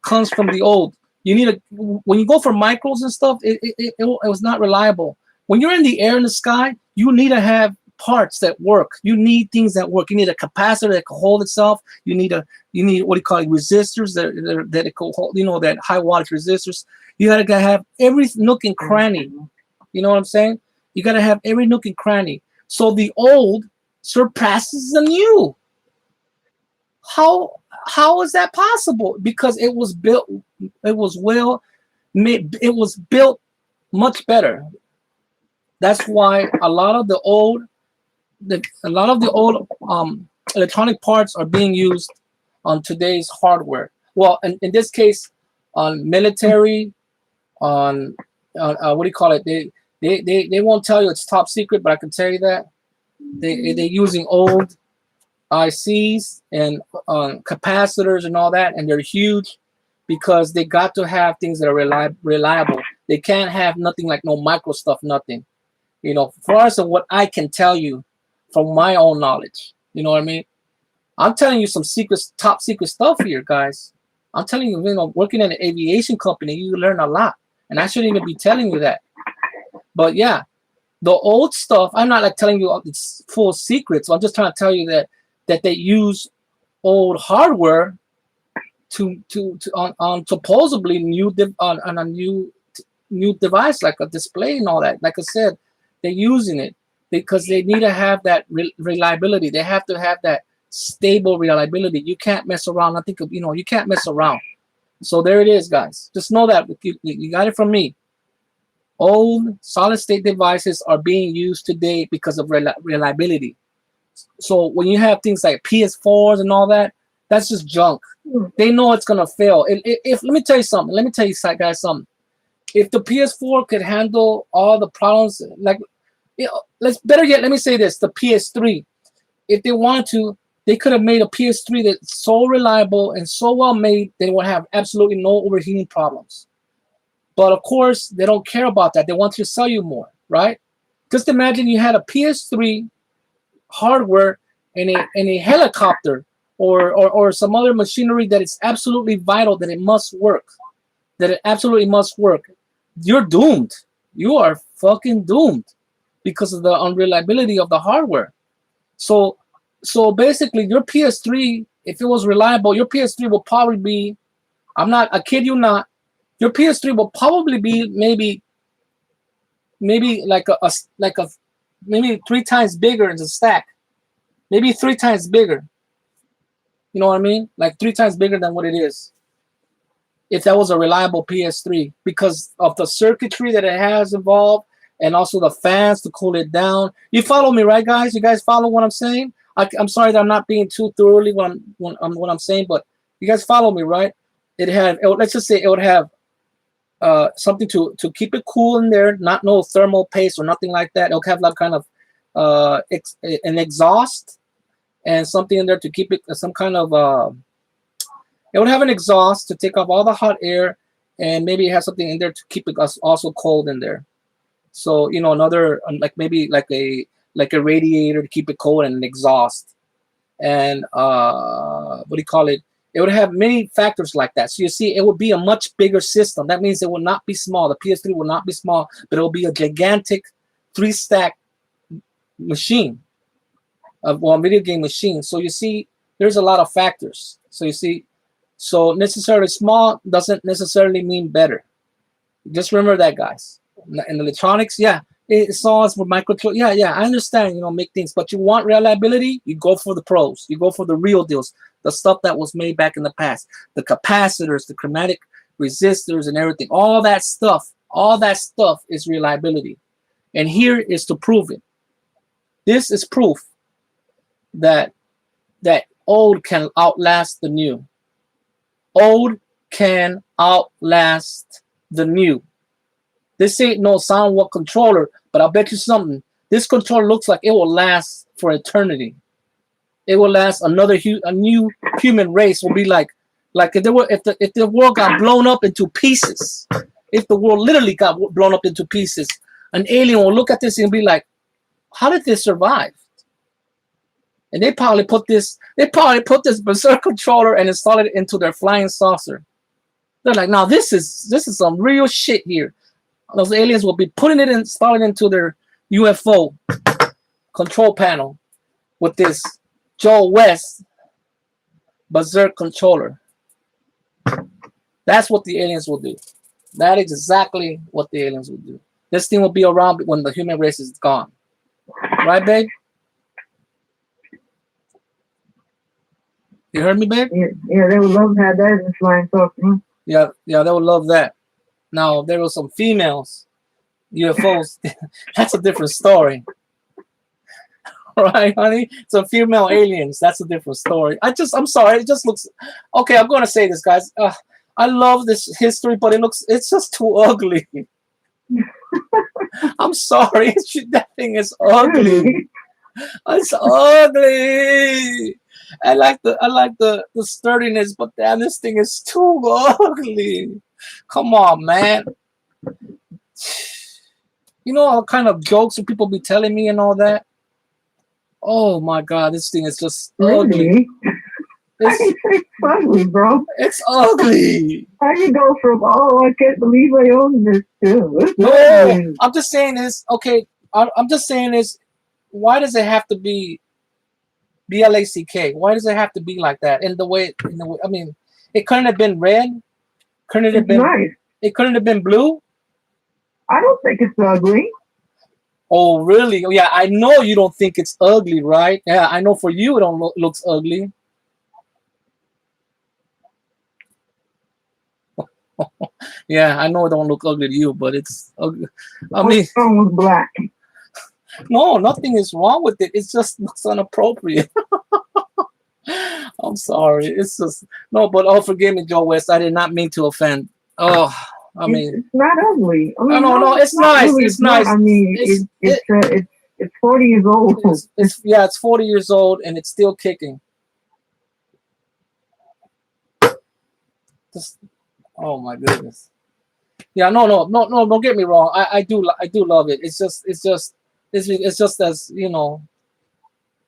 comes from the old. You need a, when you go for micros and stuff, it was not reliable. When you're in the air, in the sky, you need to have parts that work. You need things that work. You need a capacitor that can hold itself. You need what do you call it, resistors that it can hold, that high wattage resistors. You gotta have every nook and cranny. You know what I'm saying? You gotta have every nook and cranny. So the old surpasses the new. How is that possible? Because it was built, it was well made, it was built much better. That's why a lot of the old electronic parts are being used on today's hardware. Well, in this case, on military, on what do you call it? They won't tell you it's top secret, but I can tell you that they're using old ICs and capacitors and all that, and they're huge because they got to have things that are reliable. They can't have nothing like no micro stuff, nothing. For us of what I can tell you from my own knowledge. You know what I mean? I'm telling you some secrets, top secret stuff here, guys. I'm telling you, working in an aviation company, you learn a lot. And I shouldn't even be telling you that. But yeah, the old stuff, I'm not like telling you it's full secrets. I'm just trying to tell you that they use old hardware on supposedly on a new device, like a display and all that. Like I said, they're using it because they need to have that reliability. They have to have that stable reliability. You can't mess around. I think you can't mess around. So there it is, guys. Just know that you got it from me. Old solid state devices are being used today because of reliability. So when you have things like PS4s and all that, that's just junk. They know it's gonna fail. If let me tell you something. Let me tell you guys something. If the PS4 could handle all the problems, like better yet, let me say this: the PS3. If they wanted to, they could have made a PS3 that's so reliable and so well made they would have absolutely no overheating problems. But of course, they don't care about that. They want to sell you more, right? Just imagine you had a PS3 hardware in a helicopter or some other machinery that is absolutely vital, that it must work, that it absolutely must work. You're doomed. You are fucking doomed because of the unreliability of the hardware. So basically, your PS3, if it was reliable, your PS3 will probably be, I kid you not, your PS3 will probably be maybe like a maybe 3 times bigger in the stack, maybe 3 times bigger. You know what I mean? Like 3 times bigger than what it is. If that was a reliable PS3, because of the circuitry that it has involved, and also the fans to cool it down. You follow me, right, guys? You guys follow what I'm saying? I'm sorry that I'm not being too thoroughly what I'm saying, but you guys follow me, right? Let's just say it would have something to keep it cool in there, not no thermal paste or nothing like that. It'll have like kind of an exhaust and something in there to keep it some kind of it would have an exhaust to take off all the hot air, and maybe it has something in there to keep it also cold in there. So another like maybe like a radiator to keep it cold, and an exhaust, and what do you call it? It would have many factors like that. So you see, it would be a much bigger system. That means it will not be small. The PS3 will not be small, but it will be a gigantic 3-stack machine, a video game machine. So you see, there's a lot of factors. So you see, so necessarily small doesn't necessarily mean better. Just remember that, guys. In electronics, yeah, it's all for microcontroller. Yeah, I understand, make things, but you want reliability, you go for the pros. You go for the real deals, the stuff that was made back in the past, the capacitors, the chromatic resistors, and everything. All that stuff is reliability. And here is to prove it. This is proof that that old can outlast the new. Old can outlast the new. This ain't no soundwalk controller, but I'll bet you something. This controller looks like it will last for eternity. It will last a new human race will be like if the world got blown up into pieces, if the world literally got blown up into pieces, an alien will look at this and be like, how did this survive? And they probably put this Berserk controller and install it into their flying saucer. They're like, now this is some real shit here. Those aliens will be putting it in, installing it into their UFO control panel with this Joe West Berserk controller. That's what the aliens will do. That is exactly what the aliens will do. This thing will be around when the human race is gone. Right, babe? You heard me, babe? Yeah, they would love to have that in flying saucer. Yeah, they would love that. Now, there were some females, UFOs. That's a different story. Right, honey? Some female aliens. That's a different story. I'm sorry. It just looks... Okay, I'm going to say this, guys. I love this history, but it's just too ugly. I'm sorry. That thing is ugly. It's ugly. I like the sturdiness, but damn, this thing is too ugly. Come on, man. You know all kind of jokes that people be telling me and all that. Oh my God, this thing is just ugly. It's ugly, bro. It's ugly. How you go from I can't believe I own this too? No, I'm just saying this. Okay, I'm just saying this. Why does it have to be BLACK? Why does it have to be like that? In the way, I mean, it couldn't have been red. Couldn't it have been? Nice. It couldn't have been blue. I don't think it's ugly. Oh, really? Yeah, I know you don't think it's ugly, right? Yeah, I know for you it looks ugly. Yeah, I know it don't look ugly to you, but it's ugly. I mean, what's wrong with black? No, nothing is wrong with it. It just looks inappropriate. I'm sorry. It's just no, but forgive me, Joe West. I did not mean to offend. Oh, I mean, it's not ugly. I mean, no, it's nice. Really, it's nice. I mean, it's 40 years old. It's 40 years old and it's still kicking. Just, oh my goodness. Yeah, no. Don't get me wrong. I do love it. It's just as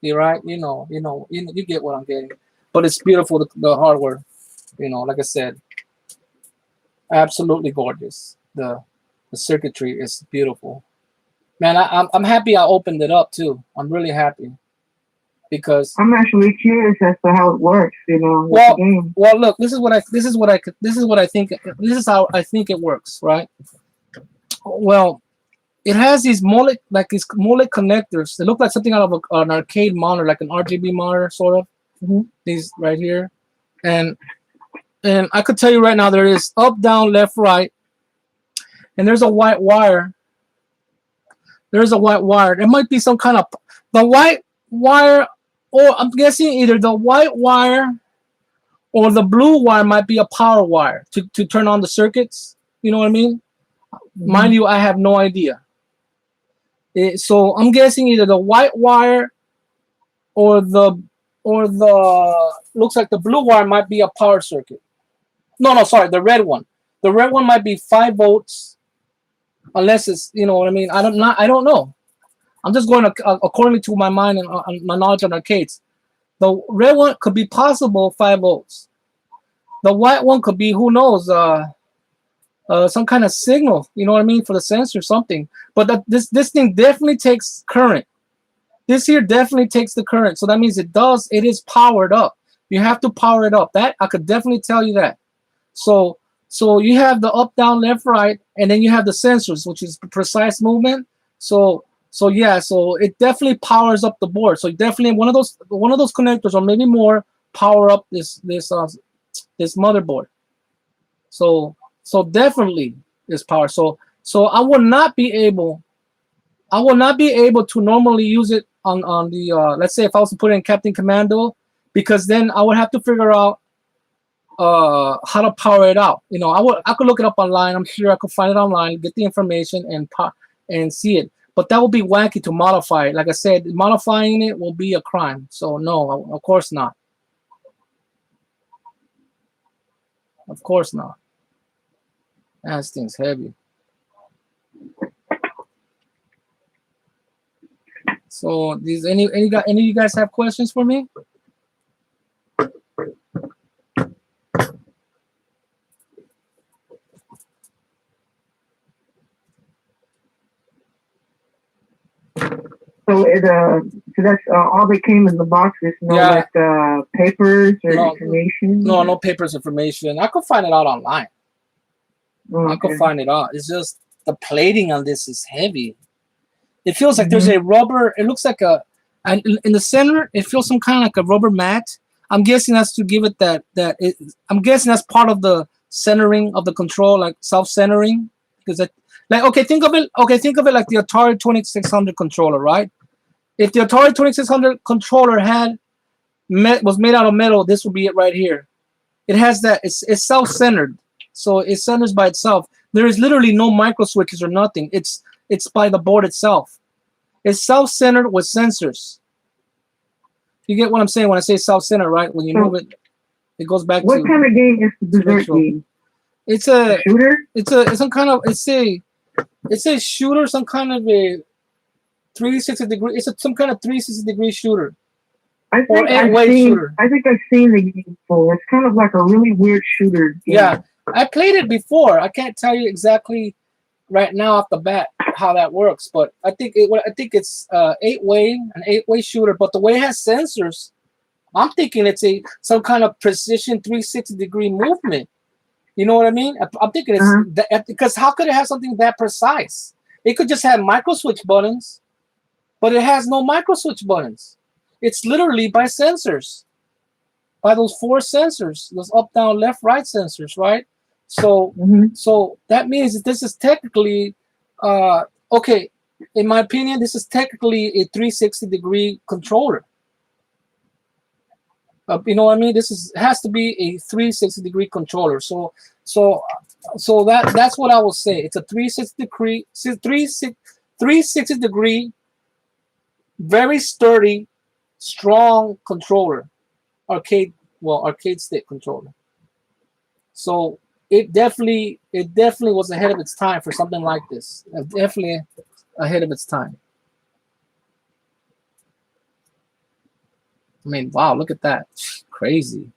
you're right. You get what I'm getting. But it's beautiful. The hardware, like I said, absolutely gorgeous. The circuitry is beautiful. Man, I'm happy I opened it up too. I'm really happy because I'm actually curious as to how it works. Well, look, this is how I think it works, right? Well, it has these mole connectors. They look like something out of an arcade monitor, like an RGB monitor, sort of. Mm-hmm. These right here, and I could tell you right now, there is up, down, left, right, and there's a white wire. There's a white wire. There might be some kind of the white wire, or I'm guessing either the white wire or the blue wire might be a power wire to turn on the circuits. You know what I mean? Mm-hmm. Mind you, I have no idea. So I'm guessing either the white wire or the looks like the blue wire might be a power circuit. No, sorry, the red one. The red one might be 5 volts, unless it's what I mean. I don't know. I'm just going according to my mind and my knowledge on arcades. The red one could be possible 5 volts. The white one could be, who knows, some kind of signal. You know what I mean, for the sensor or something. But this thing definitely takes current. This here definitely takes the current. So that means it is powered up. You have to power it up. That I could definitely tell you that. So you have the up, down, left, right, and then you have the sensors, which is precise movement. So it definitely powers up the board. So definitely one of those connectors or maybe more power up this motherboard. So definitely this power. So I will not be able to normally use it on the let's say if I was to put it in Captain Commando, because then I would have to figure out how to power it out. You know, I could look it up online. I'm sure I could find it online, get the information, and see it. But that would be wacky to modify it. Like I said, modifying it will be a crime. So no, of course not. Of course not. That thing's heavy. So, any of you guys have questions for me? So so that's all that came in the box. There's no like papers or information. No papers, information. I could find it out online. Okay. I could find it out. It's just the plating on this is heavy. It feels like there's a rubber. It looks like and in the center, it feels some kind of like a rubber mat. I'm guessing that's to give it I'm guessing that's part of the centering of the control, like self-centering. Because think of it like the Atari 2600 controller, right? If the Atari 2600 controller was made out of metal, this would be it right here. It has that. It's self-centered, so it centers by itself. There is literally no micro switches or nothing. It's by the board itself. It's self-centered with sensors. You get what I'm saying when I say self-centered, right? When you move it, it goes back. What kind of game is the Berserk game? It's a shooter. It's a shooter, some kind of a 360 degree. Some kind of 360 degree shooter. I think I've seen the game before. It's kind of like a really weird shooter game. Yeah, I played it before. I can't tell you exactly right now off the bat how that works, but I think it's an eight-way shooter. But the way it has sensors, I'm thinking it's some kind of precision 360 degree movement. You know what I mean? I'm thinking it's because how could it have something that precise? It could just have micro switch buttons, but it has no micro switch buttons. It's literally by sensors, by those 4 sensors, those up, down, left, right sensors, right? So, so that means that this is technically, okay, in my opinion, this is technically a 360 degree controller. You know what I mean? Has to be a 360 degree controller. So that's what I will say. It's a 360 degree, very sturdy, strong controller, arcade stick controller. So it definitely was ahead of its time for something like this. Definitely ahead of its time. I mean, wow, look at that. Crazy.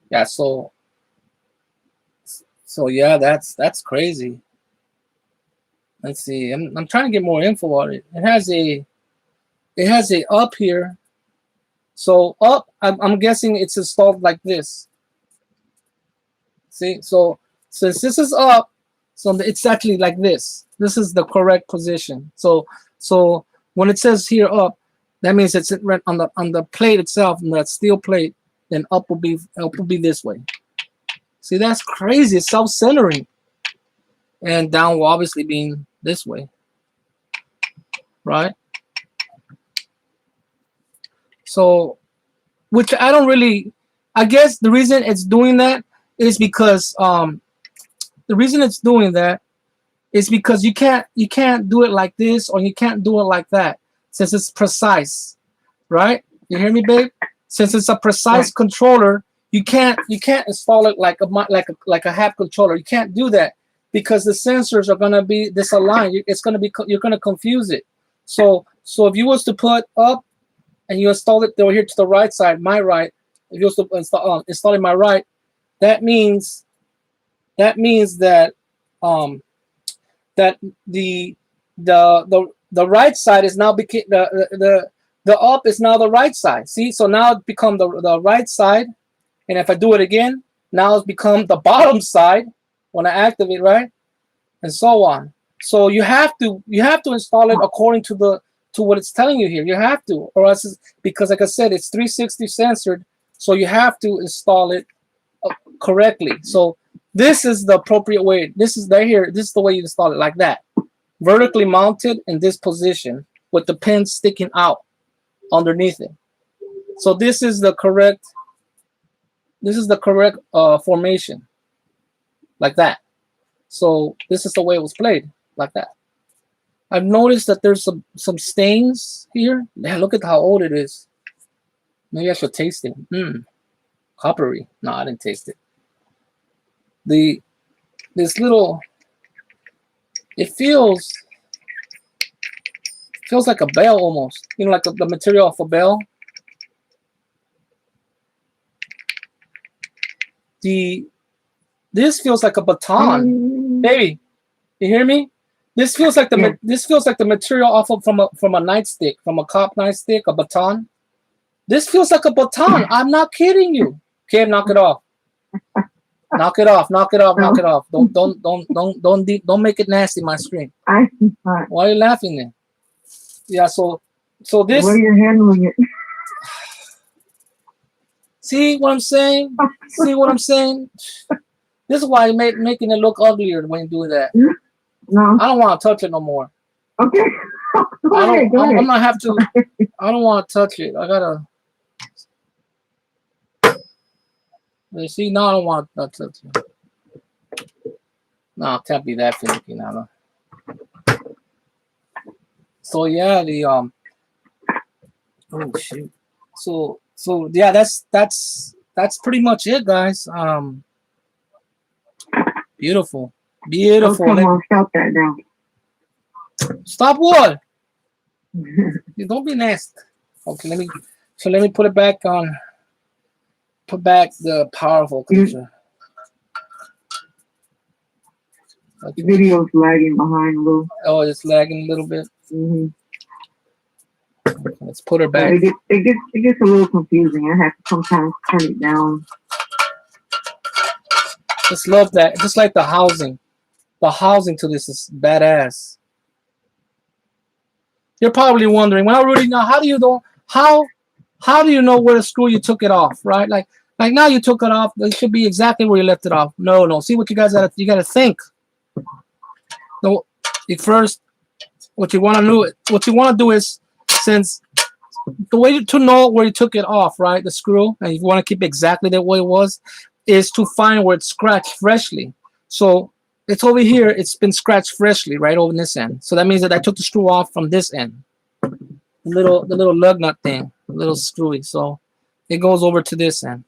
Yeah, so yeah, that's crazy. Let's see. I'm trying to get more info on it. It has a up here. So up, I'm guessing it's installed like this. See, so since this is up, so it's actually like this. This is the correct position. So when it says here up, that means it's on the plate itself, and that steel plate. Then up will be this way. See, that's crazy. It's self-centering, and down will obviously be this way, right? So, which I don't really. I guess the reason it's doing that is because you can't do it like this, or you can't do it like that, since it's precise, right? You hear me, babe? Since it's a precise controller, you can't install it like a half controller. You can't do that because the sensors are gonna be disaligned. You're gonna confuse it. So if you was to put up and you install it over here to the right side, my right, if you was to install it my right, that means that that the right side is now the up is now the right side. See, so now it become the right side, and if I do it again, now it's become the bottom side when I activate, right, and so on. So you have to install it according to what it's telling you here. You have to, or else because like I said, it's 360 censored, so you have to install it correctly. So This is the appropriate way. This is right here. This is the way you install it, like that. Vertically mounted in this position with the pin sticking out underneath it. So this is the correct formation, like that. So this is the way it was played, like that. I've noticed that there's some stains here. Man, look at how old it is. Maybe I should taste it. Coppery. No, I didn't taste it. This little, it feels like a bell almost. You know, like the material of a bell. This feels like a baton, baby. You hear me? This feels like the material off of from a nightstick, from a cop nightstick, a baton. This feels like a baton. I'm not kidding you. Okay, knock it off. Knock it off. Knock it off. Knock it off. Don't make it nasty. My screen. Why are you laughing then? Yeah. So this. Where you're handling it. See what I'm saying? See what I'm saying? This is why you're making it look uglier when you do that. No. I don't want to touch it no more. Okay. Go ahead. I'm gonna have to. I don't want to touch it. I gotta. You see, now I don't want to touch it. No, it can't be that finicky now. No. So yeah, oh shoot. So yeah, that's pretty much it, guys. Beautiful. Oh, come on, stop that now. Stop what? Don't be nasty. Okay, let me put it back on. Put back the powerful creature. Okay. The video's lagging behind a little. Oh, it's lagging a little bit. Let's put her back. It gets a little confusing. I have to sometimes turn it down. Just love that. Just like the housing. The housing to this is badass. You're probably wondering, well, Rudy, now how do you know where the screw you took it off, right? Like now you took it off. It should be exactly where you left it off. No. See what you gotta think. No, first, what you want to do is, since the way to know where you took it off, right? The screw, and you want to keep exactly the way it was, is to find where it's scratched freshly. So it's over here. It's been scratched freshly, right over this end. So that means that I took the screw off from this end. The little lug nut thing, the little screwy. So it goes over to this end.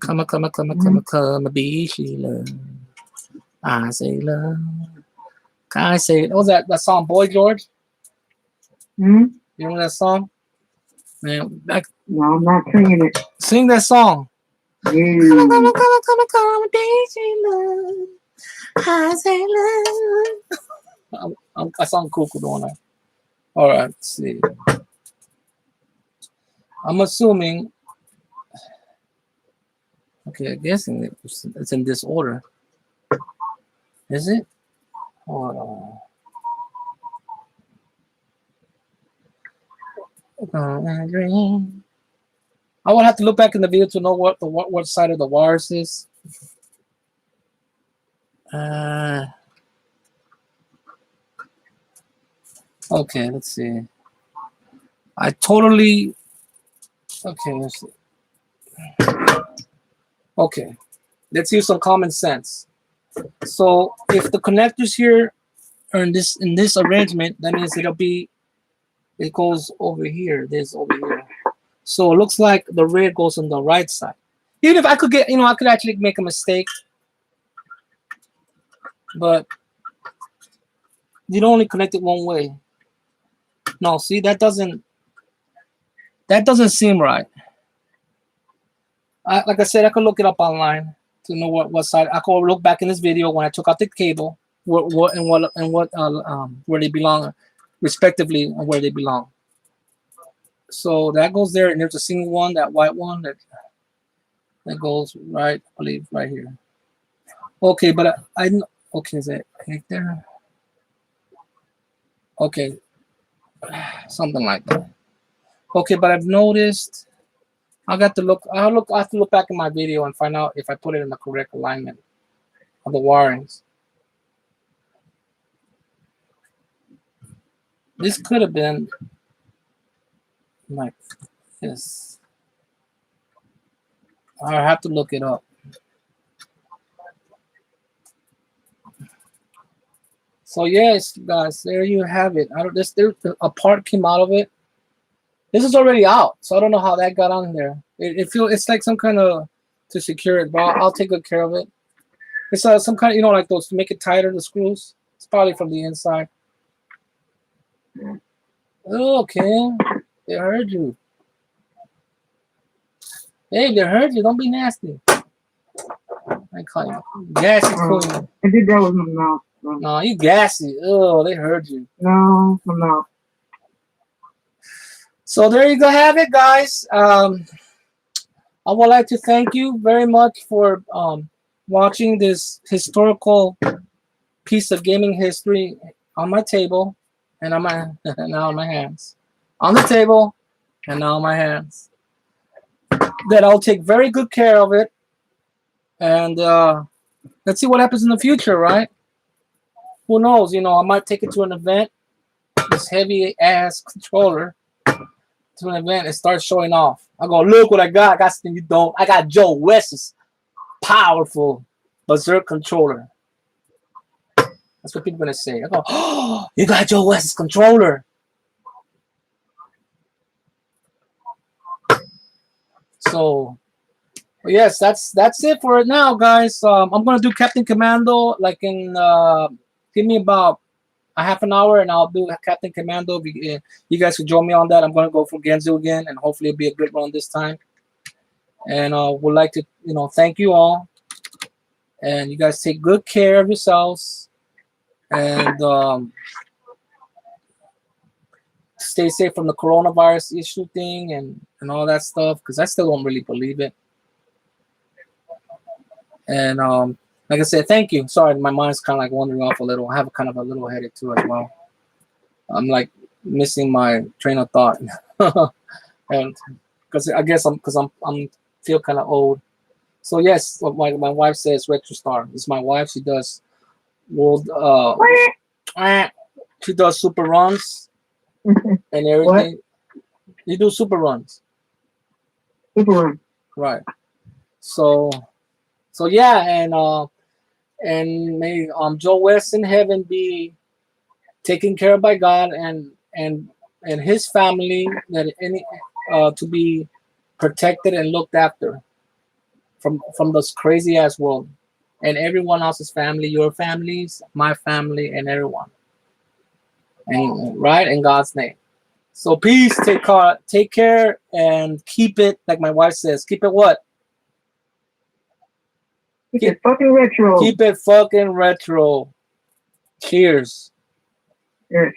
Come, be Sheila. I say love. I say, what was that song, Boy George? You know that song? Man, no, I'm not singing it. Sing that song. Yeah. I say love. I sound cuckoo doing that. All right, let's see. I'm assuming. Okay, I guess it's in this order. Is it? Hold on. I would have to look back in the video to know what side of the wires is. Okay, let's see. Okay, let's see. Okay, let's use some common sense. So if the connectors here are in this arrangement, that means it goes over here. This over here. So it looks like the red goes on the right side. Even if I could I could actually make a mistake, but you'd only connect it one way. No, see, that doesn't seem right. Like I said, I could look it up online to know what side. I could look back in this video when I took out the cable, where they belong, respectively, and where they belong. So that goes there, and there's a single one, that white one that goes right, I believe, right here. Okay, but okay, is that right there? Okay, something like that. Okay, but I've noticed I got to look. I have to look back in my video and find out if I put it in the correct alignment of the wirings. This could have been like this. I have to look it up. So yes, guys, there you have it. I don't. There a part came out of it. This is already out, so I don't know how that got on there. It's like some kind of to secure it, but I'll take good care of it. It's some kind of like those to make it tighter, the screws. It's probably from the inside. Okay, they heard you. Hey, they heard you. Don't be nasty. I call you gassy queen. I did that with my mouth. So. No, you gassy. Oh, they heard you. No, my mouth. So there you go, have it, guys. I would like to thank you very much for watching this historical piece of gaming history on my table and on my now on my hands. On the table and now on my hands. That I'll take very good care of it. And let's see what happens in the future, right? Who knows? I might take it to an event, this heavy ass controller, to an event and start showing off. I go, look what I got. I got something you don't. I got Joe West's powerful Berserk Controller. That's what people are gonna say. I go, oh, you got Joe West's controller. So, yes, that's it for it now, guys. I'm gonna do Captain Commando like in give me about a half an hour, and I'll do Captain Commando. You guys can join me on that. I'm gonna go for Genzu again, and hopefully it'll be a good run this time. And would like to, thank you all, and you guys take good care of yourselves, and stay safe from the coronavirus issue thing and all that stuff, because I still don't really believe it. And like I said, thank you. Sorry, my mind's kind of like wandering off a little. I have kind of a little headache too as well. I'm like missing my train of thought, and because I guess I'm feel kind of old. So yes, what my wife says, RetroStar. This is my wife. She does world. She does super runs and everything. What? You do super runs. Super run. Right. So yeah, and may Joe West in heaven be taken care of by God, and his family, that any to be protected and looked after from this crazy ass world, and everyone else's family, your families, my family, and everyone, and right in God's name. So peace, take care, and keep it, like my wife says, keep it what? Keep it fucking retro. Keep it fucking retro. Cheers. Cheers.